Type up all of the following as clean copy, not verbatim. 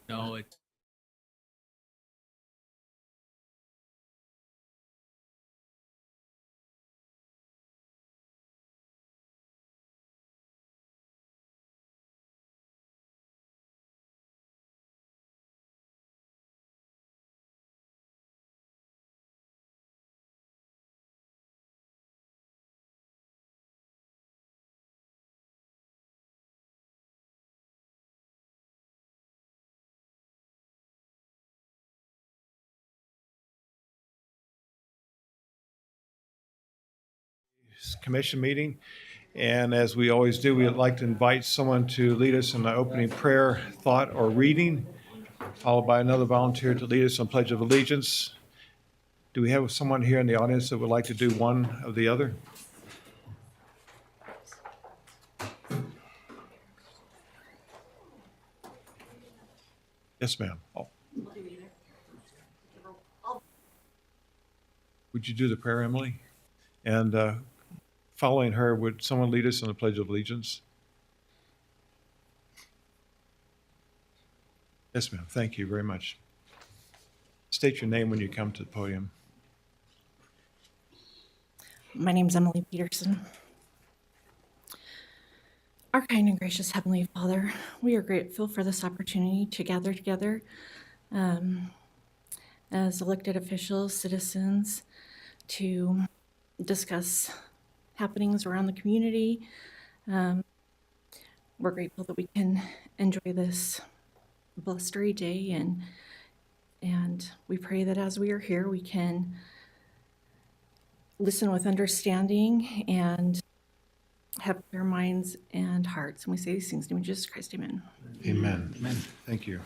No, it's commission meeting. And as we always do, we'd like to invite someone to lead us in the opening prayer, thought, or reading, followed by another volunteer to lead us on Pledge of Allegiance. Do we have someone here in the audience that would like to do one of the other? Yes, ma'am. Oh. Would you do the prayer, Emily? And following her, would someone lead us in the Pledge of Allegiance? Yes, ma'am. Thank you very much. State your name when you come to the podium. My name is Emily Peterson. Our kind and gracious Heavenly Father, we are grateful for this opportunity to gather together as elected officials, citizens, to discuss happenings around the community. We're grateful that we can enjoy this blustery day, and we pray that as we are here, we can listen with understanding and have clear minds and hearts. And we say these things in the name of Jesus Christ, amen. Amen. Amen. Thank you.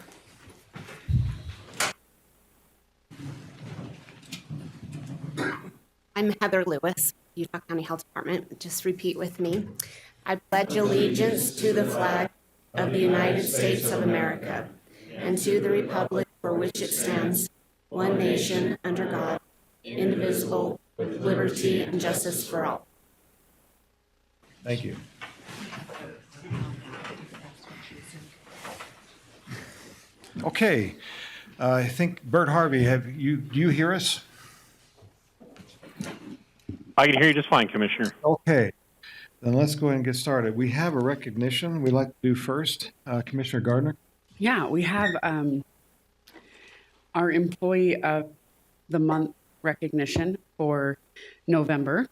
I'm Heather Lewis, Utah County Health Department. Just repeat with me. I pledge allegiance to the flag of the United States of America and to the republic for which it stands, one nation, under God, indivisible, with liberty and justice for all. Thank you. Okay. I think, Bert Harvey, do you hear us? I can hear you just fine, Commissioner. Okay. Then let's go ahead and get started. We have a recognition we'd like to do first. Commissioner Gardner? Yeah, we have our Employee of the Month recognition for November.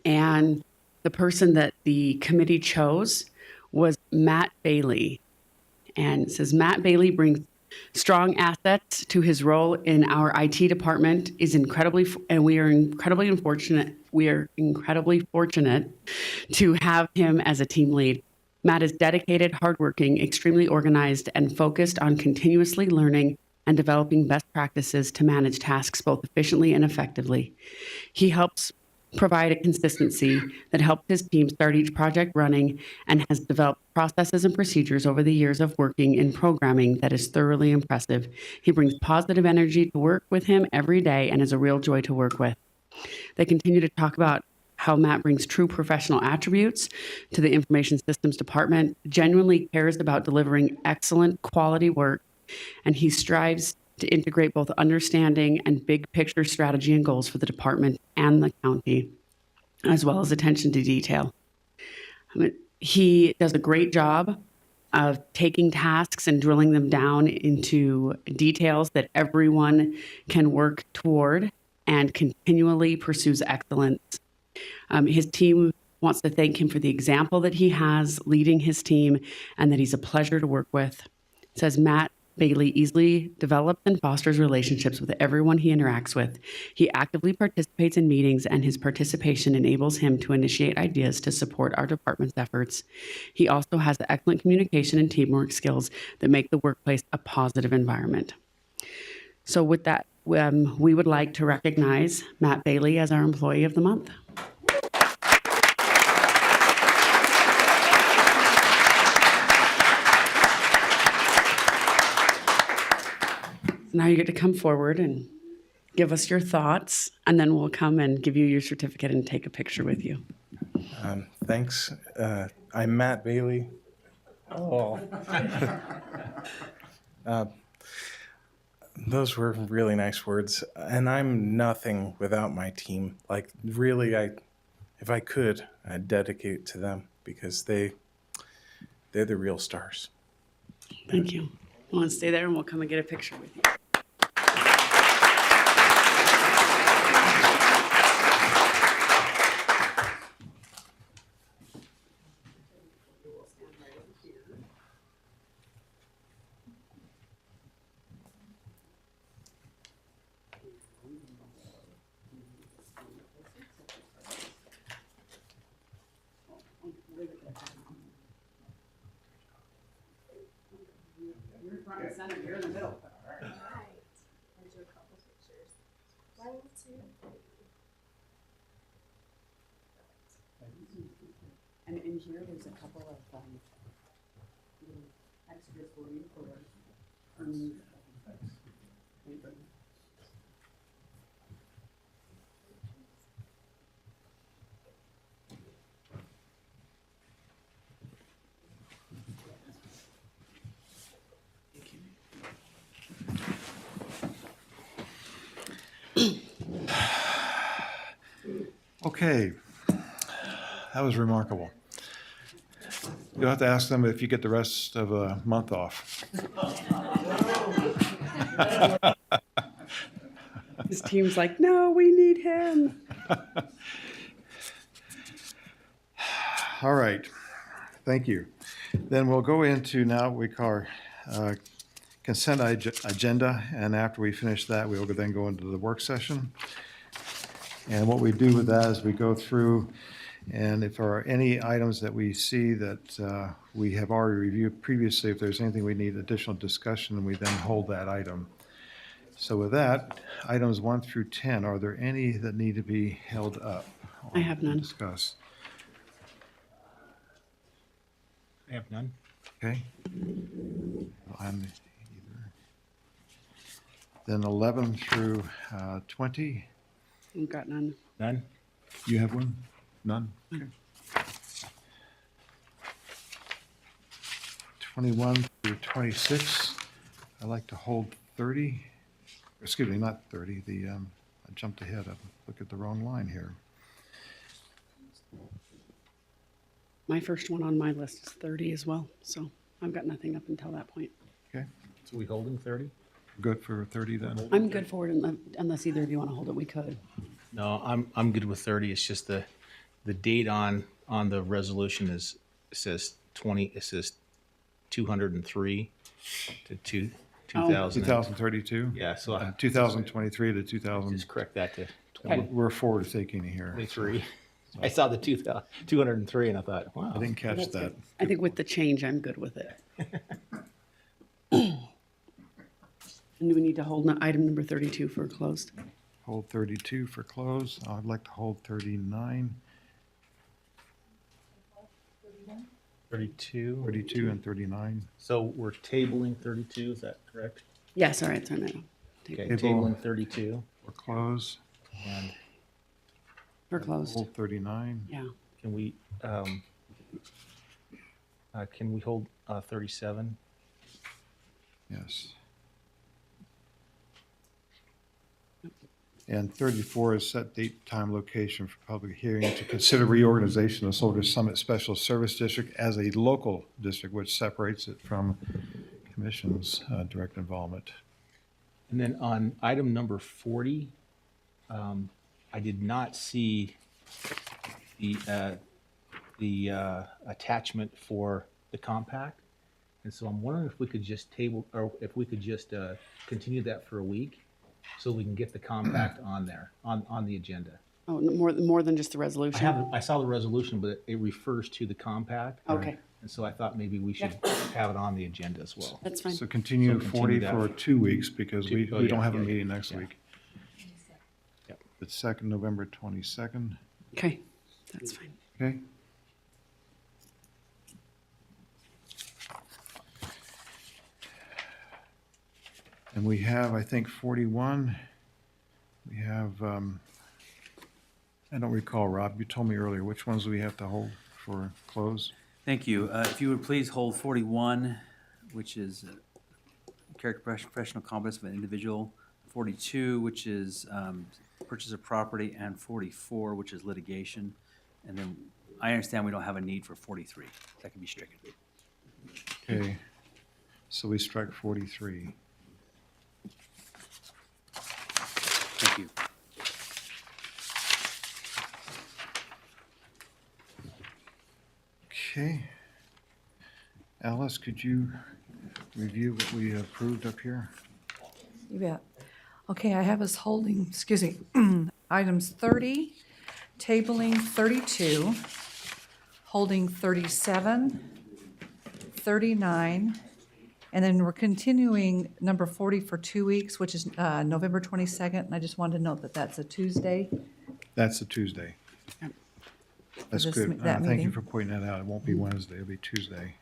And the person that the committee chose was Matt Bailey. And it says, Matt Bailey brings strong assets to his role in our IT department, and we are incredibly fortunate to have him as a team lead. Matt is dedicated, hardworking, extremely organized, and focused on continuously learning and developing best practices to manage tasks both efficiently and effectively. He helps provide a consistency that helped his team start each project running and has developed processes and procedures over the years of working in programming that is thoroughly impressive. He brings positive energy to work with him every day and is a real joy to work with. They continue to talk about how Matt brings true professional attributes to the Information Systems Department, genuinely cares about delivering excellent quality work, and he strives to integrate both understanding and big picture strategy and goals for the department and the county, as well as attention to detail. He does a great job of taking tasks and drilling them down into details that everyone can work toward and continually pursues excellence. His team wants to thank him for the example that he has leading his team and that he's a pleasure to work with. It says Matt Bailey easily develops and fosters relationships with everyone he interacts with. He actively participates in meetings, and his participation enables him to initiate ideas to support our department's efforts. He also has the excellent communication and teamwork skills that make the workplace a positive environment. So with that, we would like to recognize Matt Bailey as our Employee of the Month. Now you get to come forward and give us your thoughts, and then we'll come and give you your certificate and take a picture with you. Thanks. I'm Matt Bailey. Oh. Those were really nice words. And I'm nothing without my team. Like, really, if I could, I'd dedicate it to them because they're the real stars. Thank you. Want to stay there, and we'll come and get a picture with you. You're front and center. You're in the middle. And in here, there's a couple of little extras for you for Okay, that was remarkable. You'll have to ask them if you get the rest of a month off. His team's like, no, we need him. All right, thank you. Then we'll go into now what we call our consent agenda, and after we finish that, we will then go into the work session. And what we do with that is we go through, and if there are any items that we see that we have already reviewed previously, if there's anything we need additional discussion, we then hold that item. So with that, items 1 through 10, are there any that need to be held up? I have none. Discussed. I have none. Okay. Well, I'm either. Then 11 through 20, We've got none. None? you have one? None? Okay. 21 through 26, I'd like to hold 30. Excuse me, not 30, I jumped ahead. I looked at the wrong line here. My first one on my list is 30 as well, so I've got nothing up until that point. Okay, So we holding 30? good for 30 then? I'm good for it unless either of you want to hold it, we could. No, I'm good with 30. It's just the date on the resolution it says 203 to 2000. 2032? Yeah, so I 2023 to 2000. just correct that to 20, We're forward thinking here. 23. I saw the 203 and I thought, wow. I didn't catch that. I think with the change, I'm good with it. And do we need to hold item number 32 for closed? Hold 32 for close. I'd like to hold 39, 32. 32 and 39. So we're tabling 32, is that correct? Yes, all right, sorry, no. Okay, Table. tabling 32. For close, And For closed, hold 39. yeah. can we hold 37? Yes. And 34 is set date, time, location for public hearing to consider reorganization of Soldier Summit Special Service District as a local district, which separates it from commission's direct involvement. And then on item number 40, I did not see the attachment for the compact. And so I'm wondering if we could just table, or if we could just continue that for a week so we can get the compact on there, on the agenda. Oh, more than just the resolution? I saw the resolution, but it refers to the compact. Okay, And so I thought maybe we should have it on the agenda as well. that's fine. So continue So 40 continue for 2 weeks because we Oh, yeah, don't have a yeah, meeting next yeah. week. Yep. It's second, November 22nd, Okay, that's fine. okay? And we have, I think, 41. We have, I don't recall, Rob, you told me earlier, which ones do we have to hold for close? Thank you. If you would please hold 41, which is character professional competence of an individual, 42, which is purchase of property, and 44, which is litigation. And then I understand we don't have a need for 43. That can be stricken. Okay, so we strike 43. Thank you. Okay. Alice, could you review what we approved up here? You bet. Okay, I have us holding, excuse me, items 30, tabling 32, holding 37, 39, and then we're continuing number 40 for 2 weeks, which is November 22nd. And I just wanted to note that that's a Tuesday. That's a Tuesday. That's this good. me- that Thank you meeting. for pointing that out. It won't be Wednesday, it'll be Tuesday.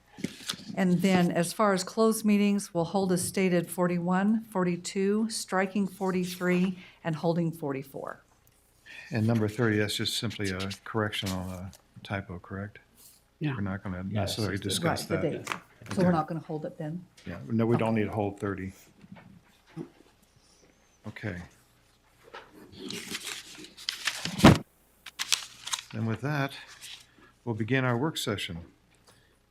And then as far as closed meetings, we'll hold as stated 41, 42, striking 43, and holding 44. And number 30, that's just simply a correction on a typo, correct? Yeah. We're not going to Yeah, it's necessarily just discuss Right, the that. date. So we're not going to hold it then? Yeah, no, we don't need to hold 30. Okay. And with that, we'll begin our work session.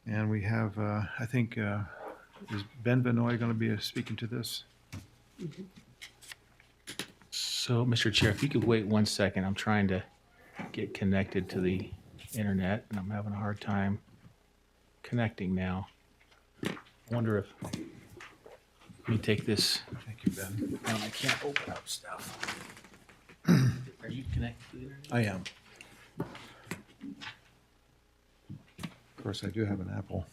And we have, I think, is Ben Benoit going to be speaking to this? So, Mr. Chair, if you could wait 1 second, I'm trying to get connected to the internet and I'm having a hard time connecting now. I wonder if, let me take this, Thank you, Ben. I can't open up stuff. Are you connected to the internet? I am. Of course, I do have an Apple.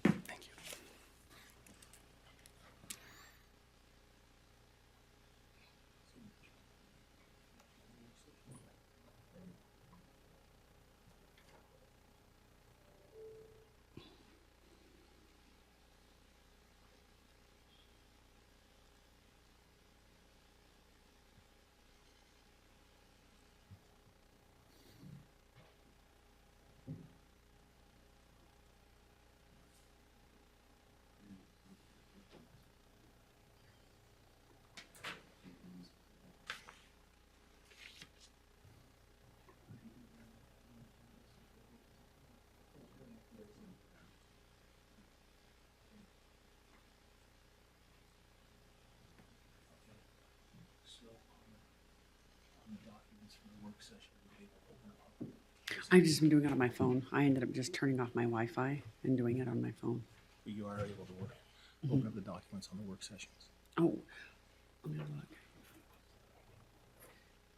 Thank you. I've just been doing it on my phone. I ended up just turning off my Wi-Fi and doing it on my phone. You are able to work, open up the documents on the work sessions. Oh, let me look.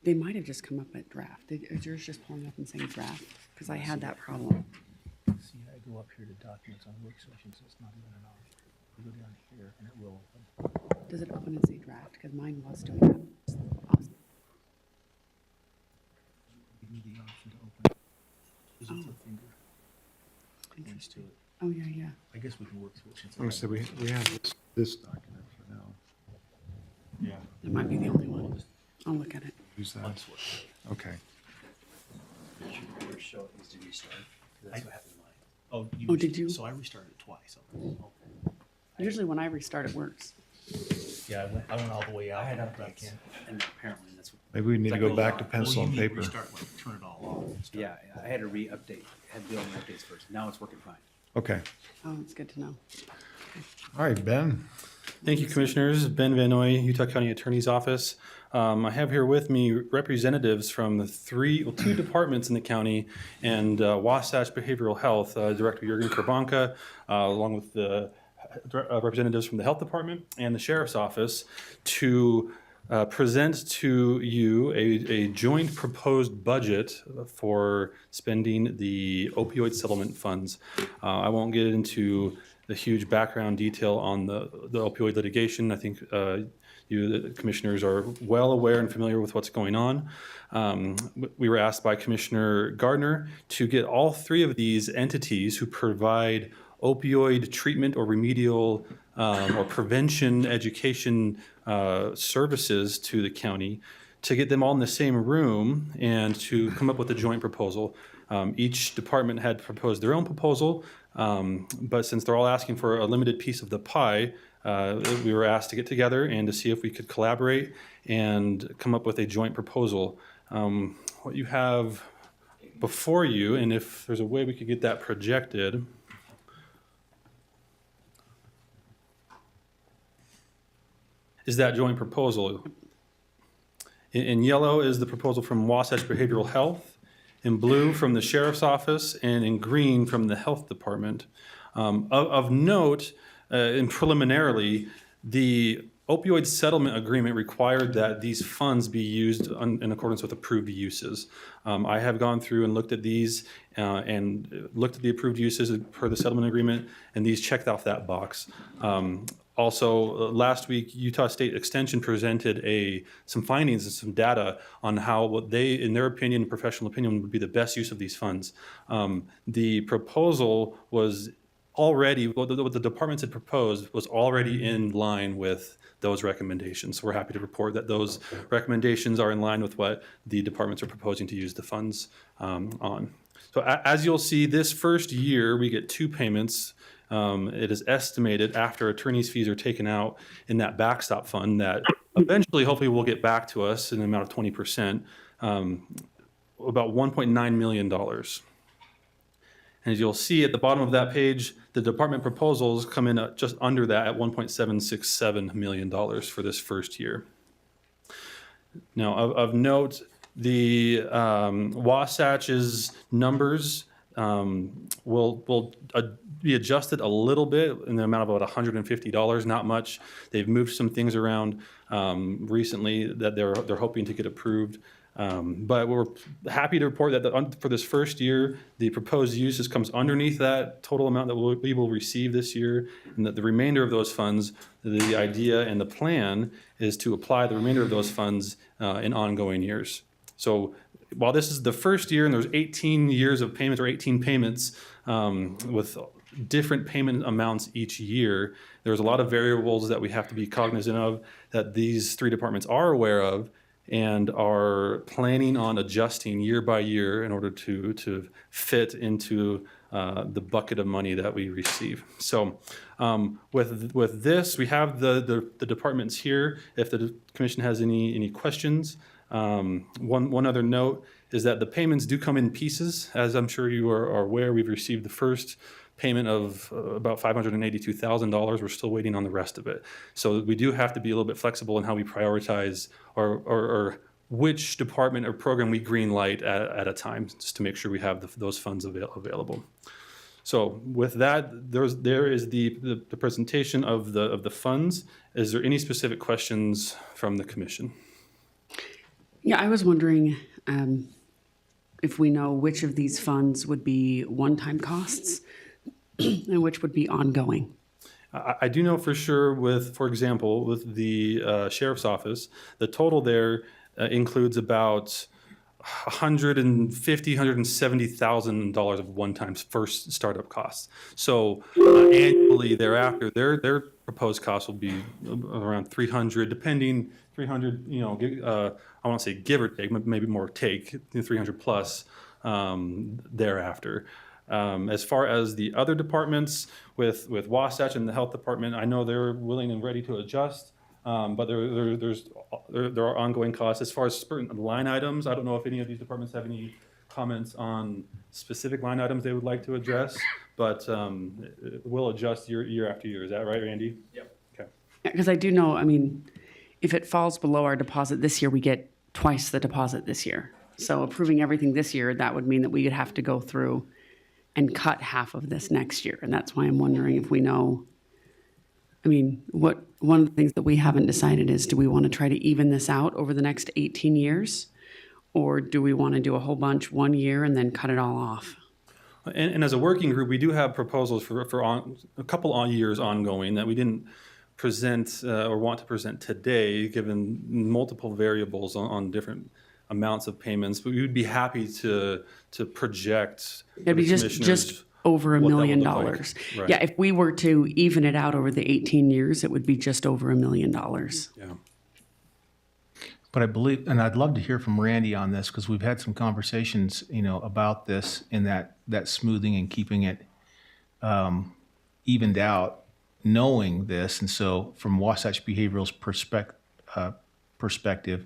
They might have just come up at draft. Is yours just pulling up and saying draft? Because I had that problem. See, I go up here to documents on work sessions, it's not even an option. You go down here and it will open. Does it open and say draft? Because mine was doing that. Awesome. Give me the option to open. Is it the finger? Points to it. Oh, yeah, yeah. I guess we can work through it since. Like I said, we have this document for now. Yeah. That might be the only one. I'll look at it. Use that. Okay. Your show needs to restart. That's what happened to mine. Oh, Oh, did you? So I restarted it twice. Usually when I restart, it works. Yeah, I went all the way out. I had back in. And apparently that's what. Maybe we need to go back to pencil and paper. Restart, like, turn it all off. and stuff. Yeah, I had to re-update, had to do all my updates first. Now it's working fine. Okay. Oh, it's good to know. All right, Ben. Thank you, Commissioners. Ben Van Noy, Utah County Attorney's Office. I have here with me representatives from the two departments in the county and Wasatch Behavioral Health, Director Jurgen Kerbanka, along with the representatives from the Health Department and the Sheriff's Office to present to you a joint proposed budget for spending the opioid settlement funds. I won't get into the huge background detail on the opioid litigation. I think you, the commissioners, are well aware and familiar with what's going on. We were asked by Commissioner Gardner to get all three of these entities who provide opioid treatment or remedial or prevention education services to the county, to get them all in the same room and to come up with a joint proposal. Each department had proposed their own proposal, but since they're all asking for a limited piece of the pie, we were asked to get together and to see if we could collaborate and come up with a joint proposal. What you have before you, and if there's a way we could get that projected, is that joint proposal. In yellow is the proposal from Wasatch Behavioral Health, in blue from the Sheriff's Office, and in green from the Health Department. Of note, and preliminarily, the opioid settlement agreement required that these funds be used in accordance with approved uses. I have gone through and looked at these and looked at the approved uses per the settlement agreement, and these checked off that box. Also, last week, Utah State Extension presented some findings and some data on how what they, in their opinion, professional opinion, would be the best use of these funds. The proposal was already, what the departments had proposed was already in line with those recommendations. So we're happy to report that those recommendations are in line with what the departments are proposing to use the funds on. So as you'll see, this first year, we get two payments. It is estimated after attorney's fees are taken out in that backstop fund that eventually, hopefully, will get back to us in an amount of 20%, about $1.9 million. And as you'll see at the bottom of that page, the department proposals come in at just under that at $1.767 million for this first year. Now, of note, the Wasatch's numbers will be adjusted a little bit in the amount of about $150, not much. They've moved some things around recently that they're hoping to get approved. But we're happy to report that for this first year, the proposed uses comes underneath that total amount that we will receive this year, and that the remainder of those funds, the idea and the plan is to apply the remainder of those funds in ongoing years. So while this is the first year and there's 18 years of payments or 18 payments with different payment amounts each year, there's a lot of variables that we have to be cognizant of that these three departments are aware of and are planning on adjusting year by year in order to fit into the bucket of money that we receive. So with this, we have the departments here. If the commission has any questions, one other note is that the payments do come in pieces. As I'm sure you are aware, we've received the first payment of about $582,000. We're still waiting on the rest of it. So we do have to be a little bit flexible in how we prioritize or which department or program we green light at a time, just to make sure we have those funds available. So with that, there is the presentation of the funds. Is there any specific questions from the commission? Yeah, I was wondering if we know which of these funds would be one-time costs and which would be ongoing. I do know for sure for example, with the Sheriff's Office, the total there includes about $150,000, $170,000 of one-time first startup costs. So annually thereafter, their proposed costs will be around 300, depending, 300, I won't say give or take, but maybe more take, 300 plus thereafter. As far as the other departments with Wasatch and the Health Department, I know they're willing and ready to adjust, but there are ongoing costs. As far as certain line items, I don't know if any of these departments have any comments on specific line items they would like to address, but we'll adjust year after year. Is that right, Randy? Yep. Okay. Because I do know, I mean, if it falls below our deposit this year, we get twice the deposit this year. So approving everything this year, that would mean that we would have to go through and cut half of this next year. And that's why I'm wondering if we know, I mean, one of the things that we haven't decided is, do we want to try to even this out over the next 18 years? Or do we want to do a whole bunch 1 year and then cut it all off? And as a working group, we do have proposals for a couple of years ongoing that we didn't present or want to present today, given multiple variables on different amounts of payments. But we would be happy to project. It'd be just over $1 million. Right. Yeah, if we were to even it out over the 18 years, it would be just over $1 million. Yeah. But I believe, and I'd love to hear from Randy on this, because we've had some conversations, about this and that smoothing and keeping it evened out, knowing this. And so from Wasatch Behavioral's perspective,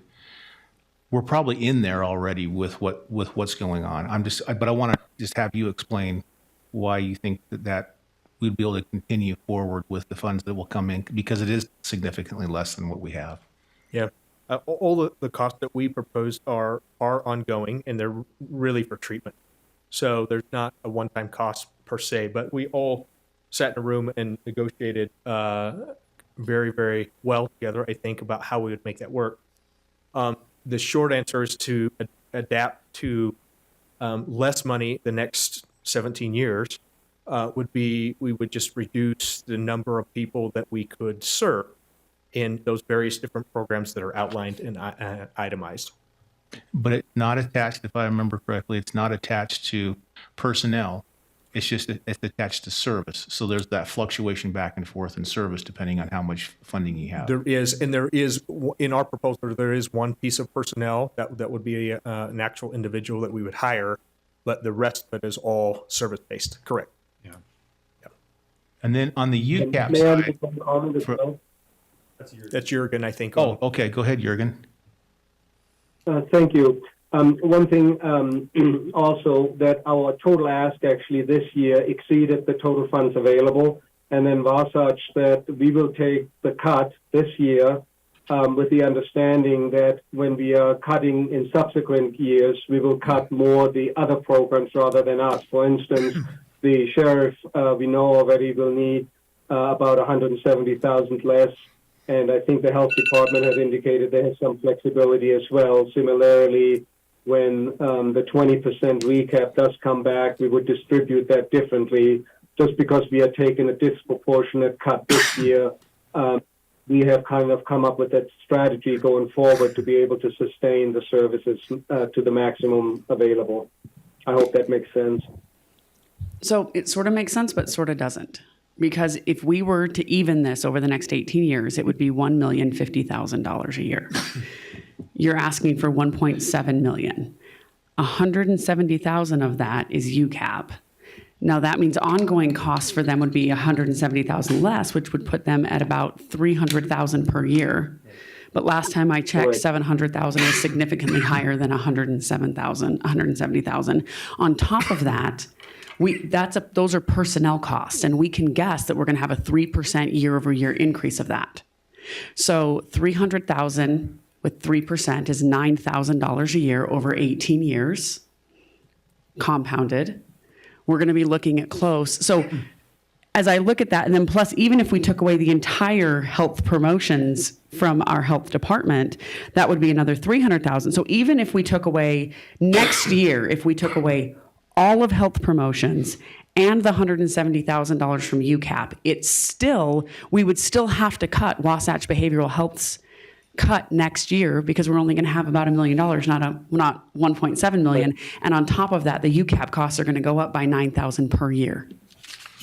we're probably in there already with what's going on. But I want to just have you explain why you think that we'd be able to continue forward with the funds that will come in, because it is significantly less than what we have. Yeah. All the costs that we proposed are ongoing, and they're really for treatment. So there's not a one-time cost per se, but we all sat in a room and negotiated very, very well together, I think, about how we would make that work. The short answer is to adapt to less money the next 17 years would be, we would just reduce the number of people that we could serve in those various different programs that are outlined and itemized. But it's not attached, if I remember correctly, it's not attached to personnel. It's attached to service. So there's that fluctuation back and forth in service depending on how much funding you have. There is in our proposal, there is one piece of personnel that would be an actual individual that we would hire, but the rest of it is all service-based. Correct. Yeah. And then on the UCAP May I side, make one comment as well? That's Jürgen, I think. oh, okay, go ahead, Jürgen. Thank you. One thing also, that our total ask actually this year exceeded the total funds available, and then Wasatch that we will take the cut this year with the understanding that when we are cutting in subsequent years, we will cut more the other programs rather than us. For instance, the sheriff, we know already will need about 170,000 less. And I think the health department has indicated they have some flexibility as well. Similarly, when the 20% recap does come back, we would distribute that differently. Just because we are taking a disproportionate cut this year, we have kind of come up with that strategy going forward to be able to sustain the services to the maximum available. I hope that makes sense. So it sort of makes sense, but sort of doesn't. Because if we were to even this over the next 18 years, it would be $1,050,000 a year. You're asking for $1.7 million. $170,000 of that is UCAP. Now that means ongoing costs for them would be $170,000 less, which would put them at about $300,000 per year. But last time I checked, $700,000 is significantly higher than $170,000. On top of that, those are personnel costs, and we can guess that we're going to have a 3% year-over-year increase of that. So $300,000 with 3% is $9,000 a year over 18 years, compounded. We're going to be looking at close. So as I look at that, and then plus, even if we took away the entire health promotions from our health department, that would be another $300,000. So even if we took away next year, if we took away all of health promotions and the $170,000 from UCAP, we would still have to cut Wasatch Behavioral Health's cut next year, because we're only going to have about $1 million, not 1.7 million. And on top of that, the UCAP costs are going to go up by $9,000 per year.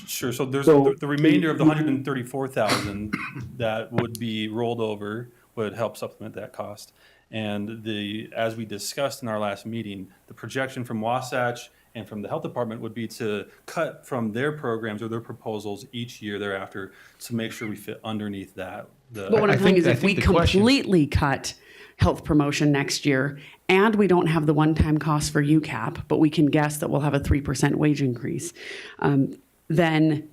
Sure. So there's the remainder of the $134,000 that would be rolled over would help supplement that cost. And as we discussed in our last meeting, the projection from Wasatch and from the health department would be to cut from their programs or their proposals each year thereafter to make sure we fit underneath that. But what I'm saying is if we completely cut health promotion next year and we don't have the one-time cost for UCAP, but we can guess that we'll have a 3% wage increase, then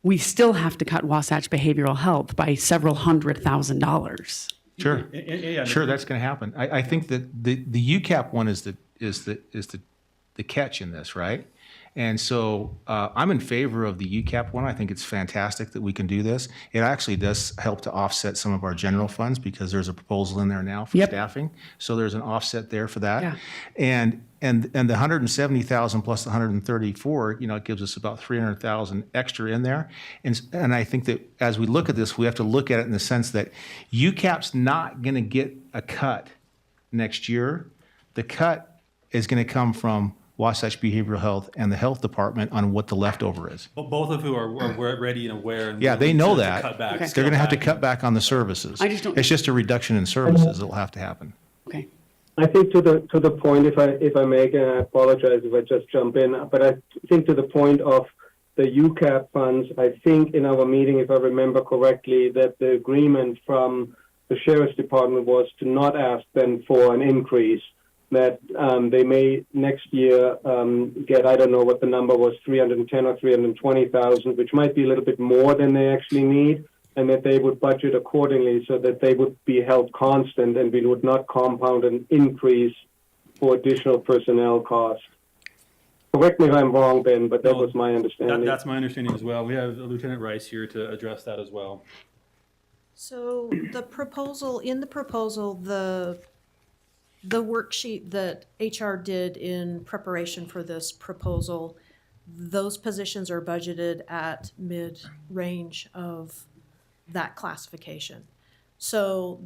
we still have to cut Wasatch Behavioral Health by several $100,000. Sure, Yeah, sure, that's going to happen. I think that the UCAP one is the catch in this, right? And so I'm in favor of the UCAP one. I think it's fantastic that we can do this. It actually does help to offset some of our general funds because there's a proposal in there now for staffing. So there's an offset there for that. Yeah. And the 170,000 plus the 134, it gives us about 300,000 extra in there. And I think that as we look at this, we have to look at it in the sense that UCAP's not going to get a cut next year. The cut is going to come from Wasatch Behavioral Health and the Health Department on what the leftover is. Well, both of who are ready and aware. And Yeah, they know to that. cut back, Okay. They're going to have to back. cut back on the services. I just don't- It's just a reduction in services that will have to happen. Okay. I think to the point, if I may, and I apologize if I just jump in, but I think to the point of the UCAP funds, I think in our meeting, if I remember correctly, that the agreement from the Sheriff's Department was to not ask them for an increase, that they may next year get, I don't know what the number was, 310 or 320,000, which might be a little bit more than they actually need, and that they would budget accordingly so that they would be held constant and we would not compound an increase for additional personnel costs. Correct me if I'm wrong, Ben, but that was my understanding. That's my understanding as well. We have Lieutenant Rice here to address that as well. So the proposal, the worksheet that HR did in preparation for this proposal, those positions are budgeted at mid-range of that classification. So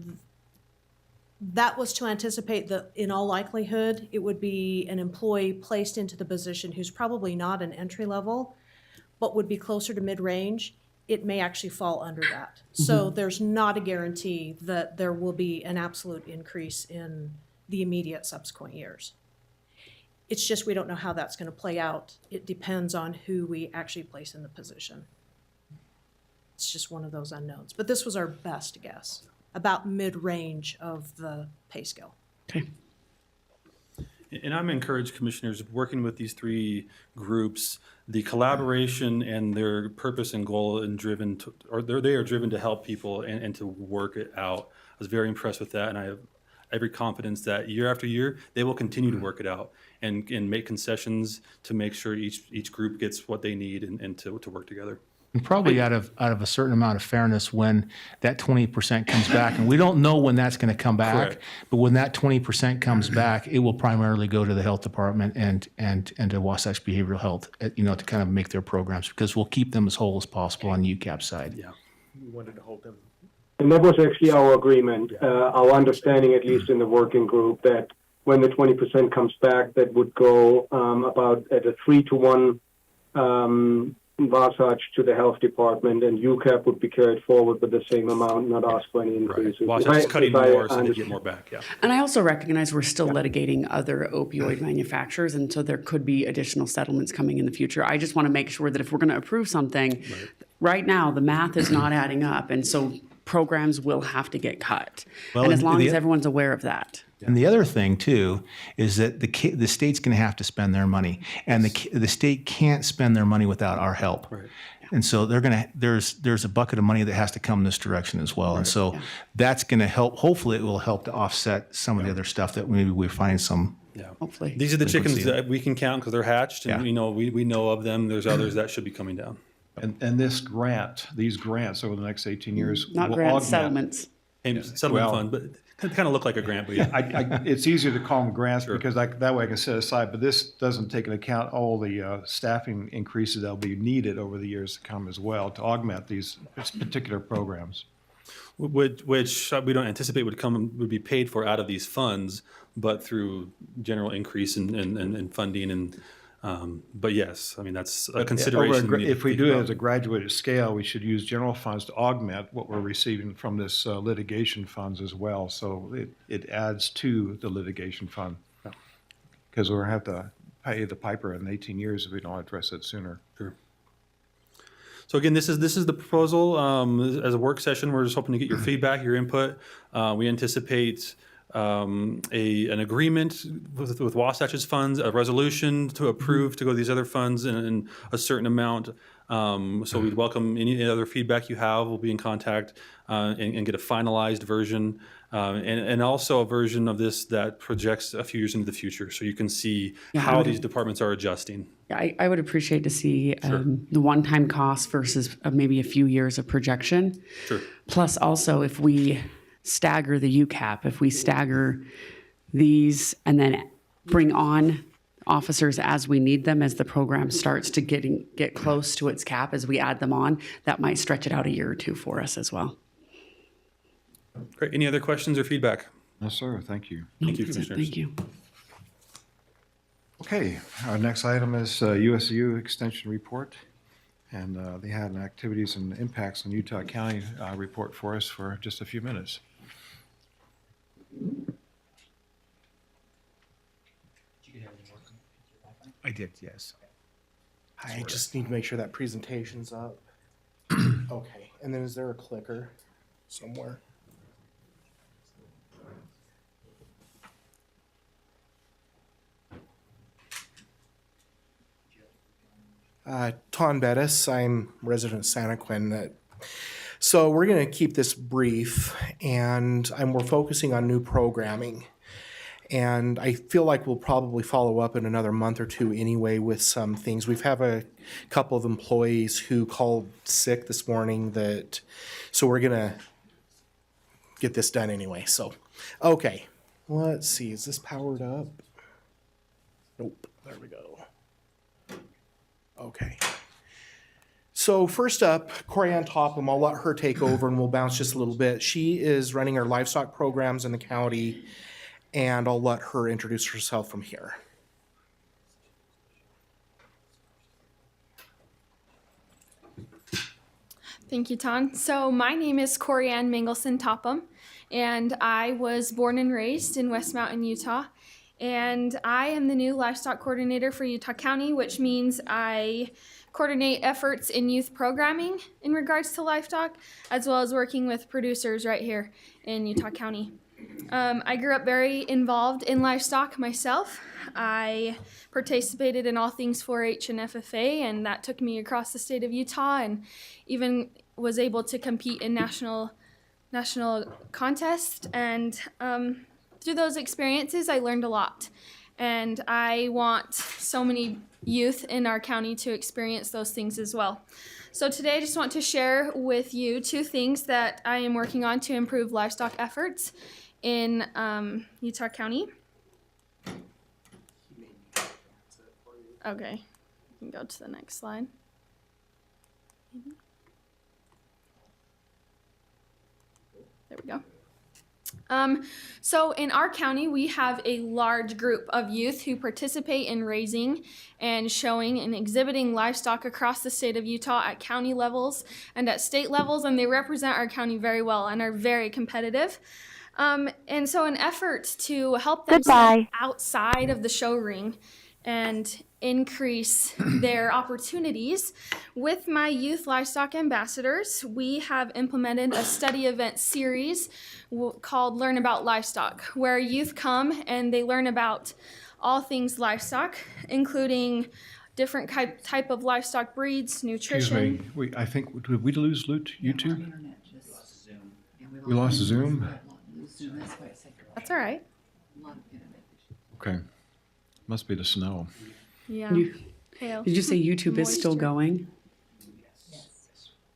that was to anticipate that in all likelihood, it would be an employee placed into the position who's probably not an entry level, but would be closer to mid-range. It may actually fall under that. So there's not a guarantee that there will be an absolute increase in the immediate subsequent years. It's just we don't know how that's going to play out. It depends on who we actually place in the position. It's just one of those unknowns. But this was our best guess, about mid-range of the pay scale. Okay. And I'm encouraged, commissioners, working with these three groups, the collaboration and their purpose and goal and they are driven to help people and to work it out. I was very impressed with that, and I have every confidence that year after year, they will continue to work it out and make concessions to make sure each group gets what they need and to work together. And probably out of a certain amount of fairness, when that 20% comes back, and we don't know when that's going to come back, Correct. but when that 20% comes back, it will primarily go to the health department and to Wasatch Behavioral Health, to kind of make their programs, because we'll keep them as whole as possible on UCAP side. Yeah. We wanted to hold them. And that was actually our agreement, our understanding, at least in the working group, that when the 20% comes back, that would go about at a 3-to-1 Wasatch to the health department, and UCAP would be carried forward with the same amount, not ask for any increases. Right. Wasatch is cutting more, so they get more back, yeah. And I also recognize we're still litigating other opioid manufacturers, and so there could be additional settlements coming in the future. I just want to make sure that if we're going to approve something, right now, the math is not adding up, and so programs will have to get cut. Well, and as and long the- as everyone's aware of that. And the other thing too is that the state's going to have to spend their money, and the state can't spend their money without our help. Right. And so there's a bucket of money that has to come this direction as well. And so that's going to help. Hopefully, it will help to offset some of the other stuff that maybe we find some. Yeah. Hopefully. These are the chickens Frequency. that we can count because they're hatched, and Yeah. we know of them. There's others that should be coming down. And these grants over the next 18 years. Not will grants, augment- settlements. And settlement fund, but it kind of look like a grant, but yeah. It's easier to call them grants because that way I can set aside, but this doesn't take into account all the staffing increases that'll be needed over the years to come as well to augment these particular programs. Which we don't anticipate would be paid for out of these funds, but through general increase in funding and. But yes, I mean, that's a consideration. If we do it as a graduated scale, we should use general funds to augment what we're receiving from this litigation funds as well. So it adds to the litigation fund. Because we're going to have to pay the piper in 18 years if we don't address it sooner. Sure. So again, this is the proposal. As a work session, we're just hoping to get your feedback, your input. We anticipate an agreement with Wasatch's funds, a resolution to approve to go to these other funds in a certain amount. So we'd welcome any other feedback you have. We'll be in contact and get a finalized version and also a version of this that projects a few years into the future, so you can see how these departments are adjusting. I would appreciate to see the one-time cost versus maybe a few years of projection. Sure. Plus also if we stagger the UCAP, if we stagger these and then bring on officers as we need them, as the program starts to get close to its cap, as we add them on, that might stretch it out a year or two for us as well. Great. Any other questions or feedback? No, sir. Thank you. Thank you, Commissioners. Thank you. Okay, our next item is USU Extension Report. And they had an activities and impacts on Utah County report for us for just a few minutes. I did, yes. I just need to make sure that presentation's up. Okay, and then is there a clicker somewhere? Ton Bettis, I'm resident of Santa Quinn. So we're going to keep this brief, and we're focusing on new programming. And I feel like we'll probably follow up in another month or two anyway with some things. We've have a couple of employees who called sick this morning so we're going to get this done anyway. So, okay, let's see. Is this powered up? Nope. There we go. Okay. So first up, Corianne Topham, I'll let her take over and we'll bounce just a little bit. She is running our livestock programs in the county, and I'll let her introduce herself from here. Thank you, Ton. So my name is Corianne Mangleson Topham, and I was born and raised in West Mountain, Utah. And I am the new livestock coordinator for Utah County, which means I coordinate efforts in youth programming in regards to livestock, as well as working with producers right here in Utah County. I grew up very involved in livestock myself. I participated in all things 4-H and FFA, and that took me across the state of Utah, and even was able to compete in national contests. And through those experiences, I learned a lot. And I want so many youth in our county to experience those things as well. So today I just want to share with you 2 things that I am working on to improve livestock efforts in Utah County. Okay, you can go to the next slide. There we go. So in our county, we have a large group of youth who participate in raising and showing and exhibiting livestock across the state of Utah at county levels and at state levels, and they represent our county very well and are very competitive. And so an effort to help them step outside of the show ring and increase their opportunities, with my youth livestock ambassadors, we have implemented a study event series called Learn About Livestock, where youth come and they learn about all things livestock, including different type of livestock breeds, nutrition. Excuse me, I think, did we lose YouTube? We lost Zoom? That's all right. Okay. Must be the snow. Yeah. Did you say YouTube is still going?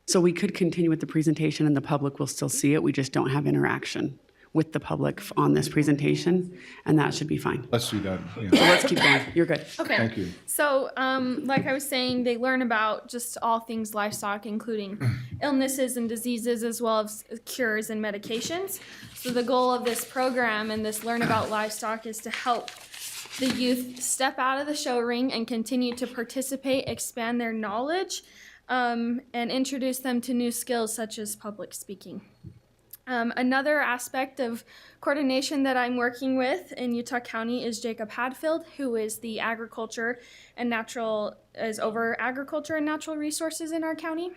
So we could continue with the presentation and the public will still see it. We just don't have interaction with the public on this presentation, and that should be fine. Let's do that. Yeah. So let's keep going. You're good. Okay. Thank you. So, like I was saying, they learn about just all things livestock, including illnesses and diseases, as well as cures and medications. So the goal of this program and this Learn About Livestock is to help the youth step out of the show ring and continue to participate, expand their knowledge, and introduce them to new skills such as public speaking. Another aspect of coordination that I'm working with in Utah County is Jacob Hadfield, who is the over agriculture and natural resources in our county.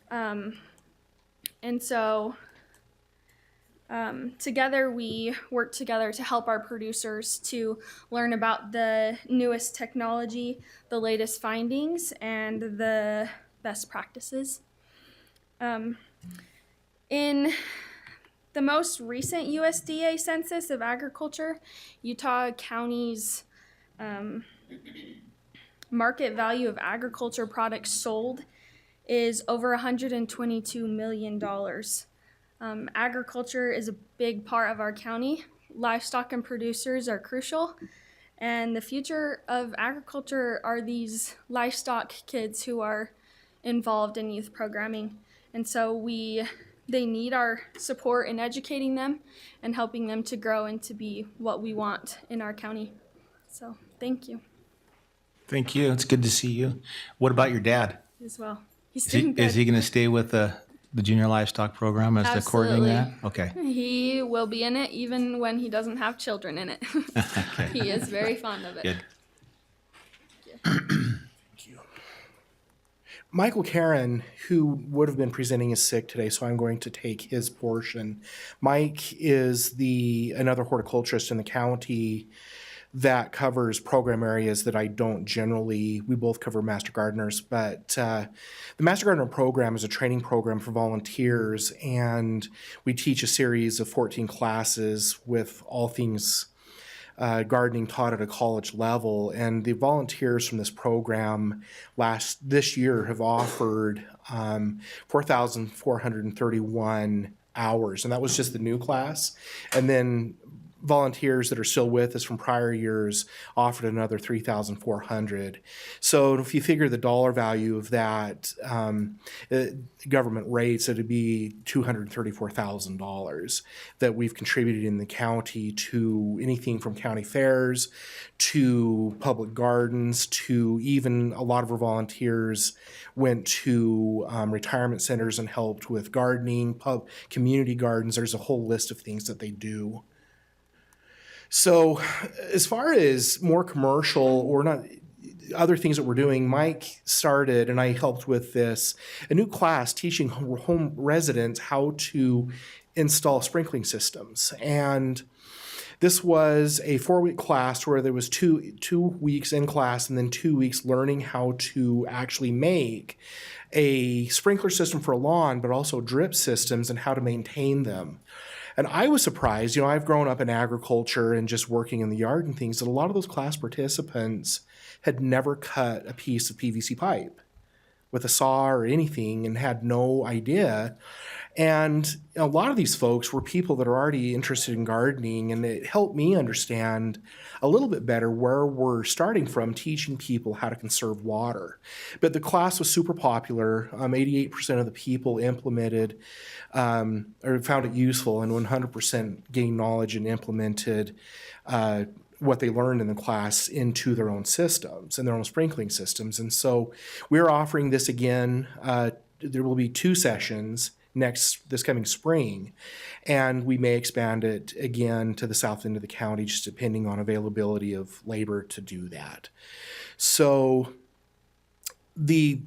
And so together we work together to help our producers to learn about the newest technology, the latest findings, and the best practices. In the most recent USDA census of agriculture, Utah County's market value of agriculture products sold is over $122 million. Agriculture is a big part of our county. Livestock and producers are crucial, and the future of agriculture are these livestock kids who are involved in youth programming. And so they need our support in educating them and helping them to grow and to be what we want in our county. So thank you Thank you. It's good to see you. What about your dad? as well. He's doing good. Is he going to stay with the junior livestock program as the coordinating that? Okay. He will be in it even when he doesn't have children in it. He is very fond of it. Good. Michael Karen, who would have been presenting, is sick today, so I'm going to take his portion. Mike is another horticulturist in the county that covers program areas that I don't generally. We both cover Master Gardeners, but the Master Gardener program is a training program for volunteers, and we teach a series of 14 classes with all things gardening taught at a college level. And the volunteers from this program this year have offered 4,431 hours, and that was just the new class. And then volunteers that are still with us from prior years offered another 3,400. So if you figure the dollar value of that, government rates, it'd be $234,000 that we've contributed in the county to anything from county fairs to public gardens to even a lot of our volunteers went to retirement centers and helped with gardening, community gardens. There's a whole list of things that they do. So as far as more commercial or not, other things that we're doing, Mike started, and I helped with this, a new class teaching home residents how to install sprinkling systems. And this was a 4-week class where there was two weeks in class and then 2 weeks learning how to actually make a sprinkler system for a lawn, but also drip systems and how to maintain them. And I was surprised, I've grown up in agriculture and just working in the yard and things, that a lot of those class participants had never cut a piece of PVC pipe with a saw or anything and had no idea. And a lot of these folks were people that are already interested in gardening, and it helped me understand a little bit better where we're starting from, teaching people how to conserve water. But the class was super popular. 88% of the people implemented or found it useful, and 100% gained knowledge and implemented what they learned in the class into their own systems and their own sprinkling systems. And so we're offering this again. There will be 2 sessions this coming spring, and we may expand it again to the south end of the county, just depending on availability of labor to do that. So the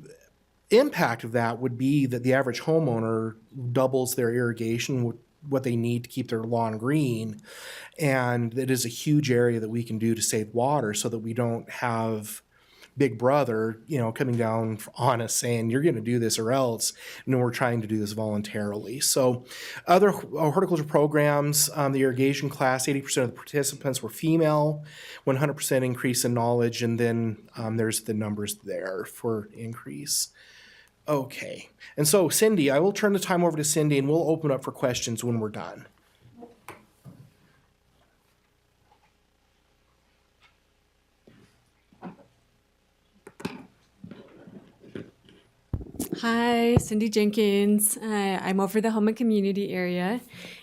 impact of that would be that the average homeowner doubles their irrigation, what they need to keep their lawn green, and it is a huge area that we can do to save water so that we don't have Big Brother, coming down on us saying, you're going to do this or else, and we're trying to do this voluntarily. So other horticulture programs, the irrigation class, 80% of the participants were female, 100% increase in knowledge, and then there's the numbers there for increase. Okay, and so Cindy, I will turn the time over to Cindy, and we'll open up for questions when we're done. Hi, Cindy Jenkins. I'm over the home and community area,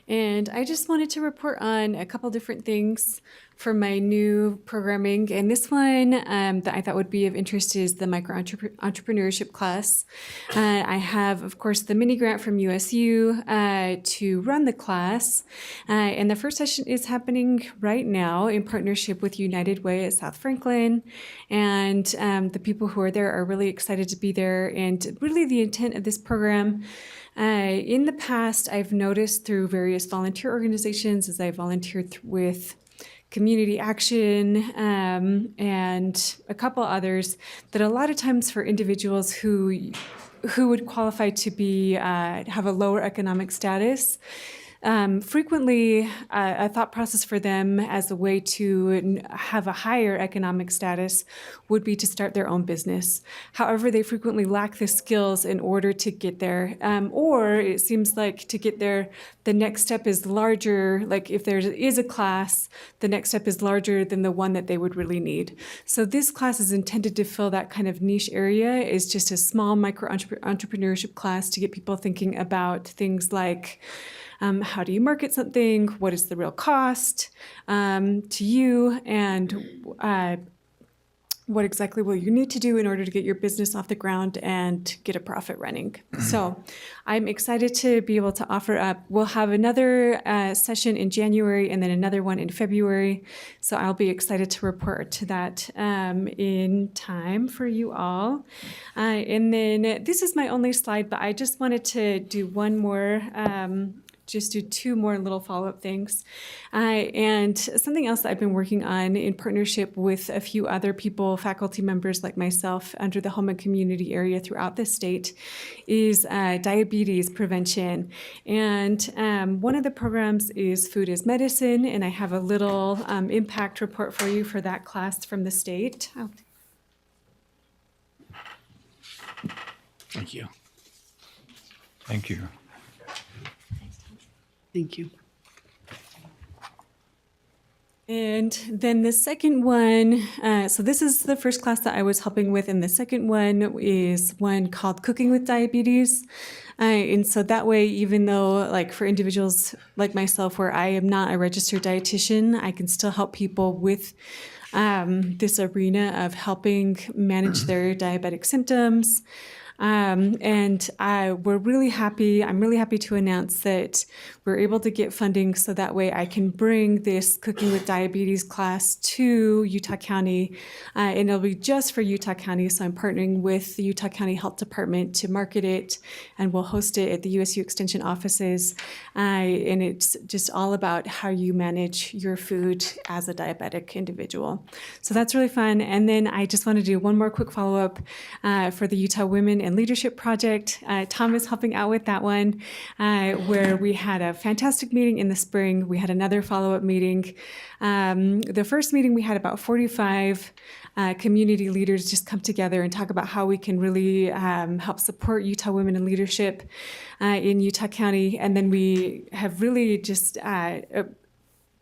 And I just wanted to report on a couple different things for my new programming. And this one that I thought would be of interest is the micro entrepreneurship class. I have, of course, the mini grant from USU to run the class. And the first session is happening right now in partnership with United Way at South Franklin. And the people who are there are really excited to be there. And really the intent of this program, in the past, I've noticed through various volunteer organizations as I volunteered with Community Action and a couple others, that a lot of times for individuals who would qualify to be have a lower economic status, frequently a thought process for them as a way to have a higher economic status would be to start their own business. However, they frequently lack the skills in order to get there. Or it seems like to get there, the next step is larger. Like if there is a class, the next step is larger than the one that they would really need. So this class is intended to fill that kind of niche area. It's just a small micro entrepreneurship class to get people thinking about things like how do you market something? What is the real cost to you? And what exactly will you need to do in order to get your business off the ground and get a profit running? So I'm excited to be able to offer up. We'll have another session in January and then another one in February. So I'll be excited to report to that in time for you all. And then this is my only slide, but I just wanted to do one more just do two more little follow-up things. And something else that I've been working on in partnership with a few other people, faculty members like myself, under the home and community area throughout the state is diabetes prevention. And one of the programs is Food is Medicine, and I have a little impact report for you for that class from the state. Oh. Thank you. Thank you. Thank you. And then the second one, so this is the first class that I was helping with, and the second one is one called Cooking with Diabetes. And so that way, even though like for individuals like myself where I am not a registered dietitian, I can still help people with this arena of helping manage their diabetic symptoms. And we're really happy. I'm really happy to announce that we're able to get funding so that way I can bring this Cooking with Diabetes class to Utah County, and it'll be just for Utah County. So I'm partnering with the Utah County Health Department to market it, and we'll host it at the USU Extension offices. And it's just all about how you manage your food as a diabetic individual. So that's really fun. And then I just want to do one more quick follow-up for the Utah Women and Leadership Project. Tom is helping out with that one, where we had a fantastic meeting in the spring. We had another follow-up meeting. The first meeting, we had about 45 community leaders just come together and talk about how we can really help support Utah Women in Leadership in Utah County. And then we have really just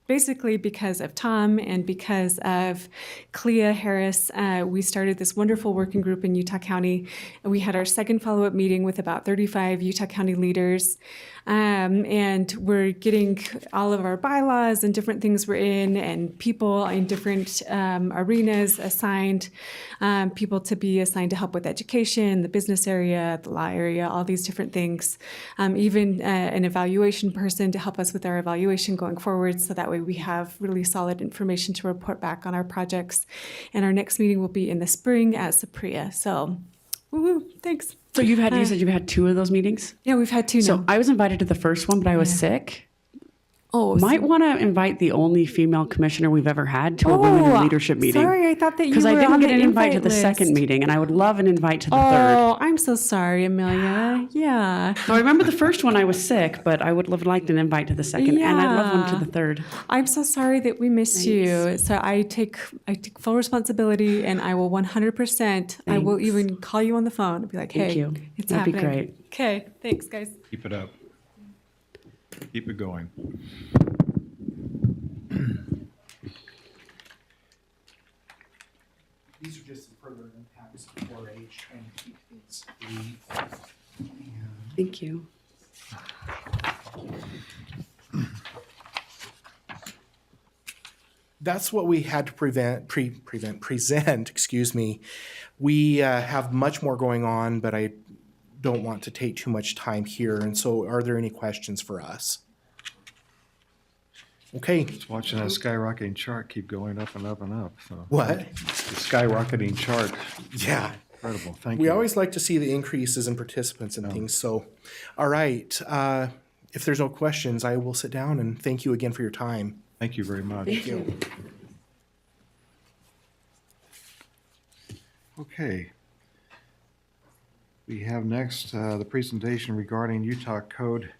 basically because of Tom and because of Clea Harris, we started this wonderful working group in Utah County. And we had our second follow-up meeting with about 35 Utah County leaders. And we're getting all of our bylaws and different things we're in and people in different arenas assigned, people to be assigned to help with education, the business area, the law area, all these different things. Even an evaluation person to help us with our evaluation going forward, so that way we have really solid information to report back on our projects. And our next meeting will be in the spring at Sapria. So, woo-hoo, thanks. So you said you've had 2 of those meetings? Yeah, we've had 2 now. So I was invited to the first one, but I was sick. Oh, might want to invite the only female commissioner we've ever had to a women in leadership meeting. Sorry, I thought that you were because I didn't on get the an invite to the list. second meeting, and I would love an invite to the third. Oh, I'm so sorry, Amelia. Yeah. So I remember the first one I was sick, but I would have liked an invite to the second, and I'd love one to the third. I'm so sorry that we missed you. So I take full responsibility, and I will 100%. I will even call you on the phone and be like, "Hey, Thank you. it's That'd happening." be great. Okay, thanks, guys. Keep it up. Keep it going. These are just some further impacts of 4-H, trying to keep things brief. Thank you. that's what we had to present, excuse me. We have much more going on, but I don't want to take too much time here. And so are there any questions for us? Okay. Just watching that skyrocketing chart keep going up and up and up. So What? The skyrocketing chart. Yeah. Incredible. Thank We you. always like to see the increases in participants and things. So, all right. If there's no questions, I will sit down and thank you again for your time. Thank you very much. Thank you. Okay. We have next the presentation regarding Utah Code.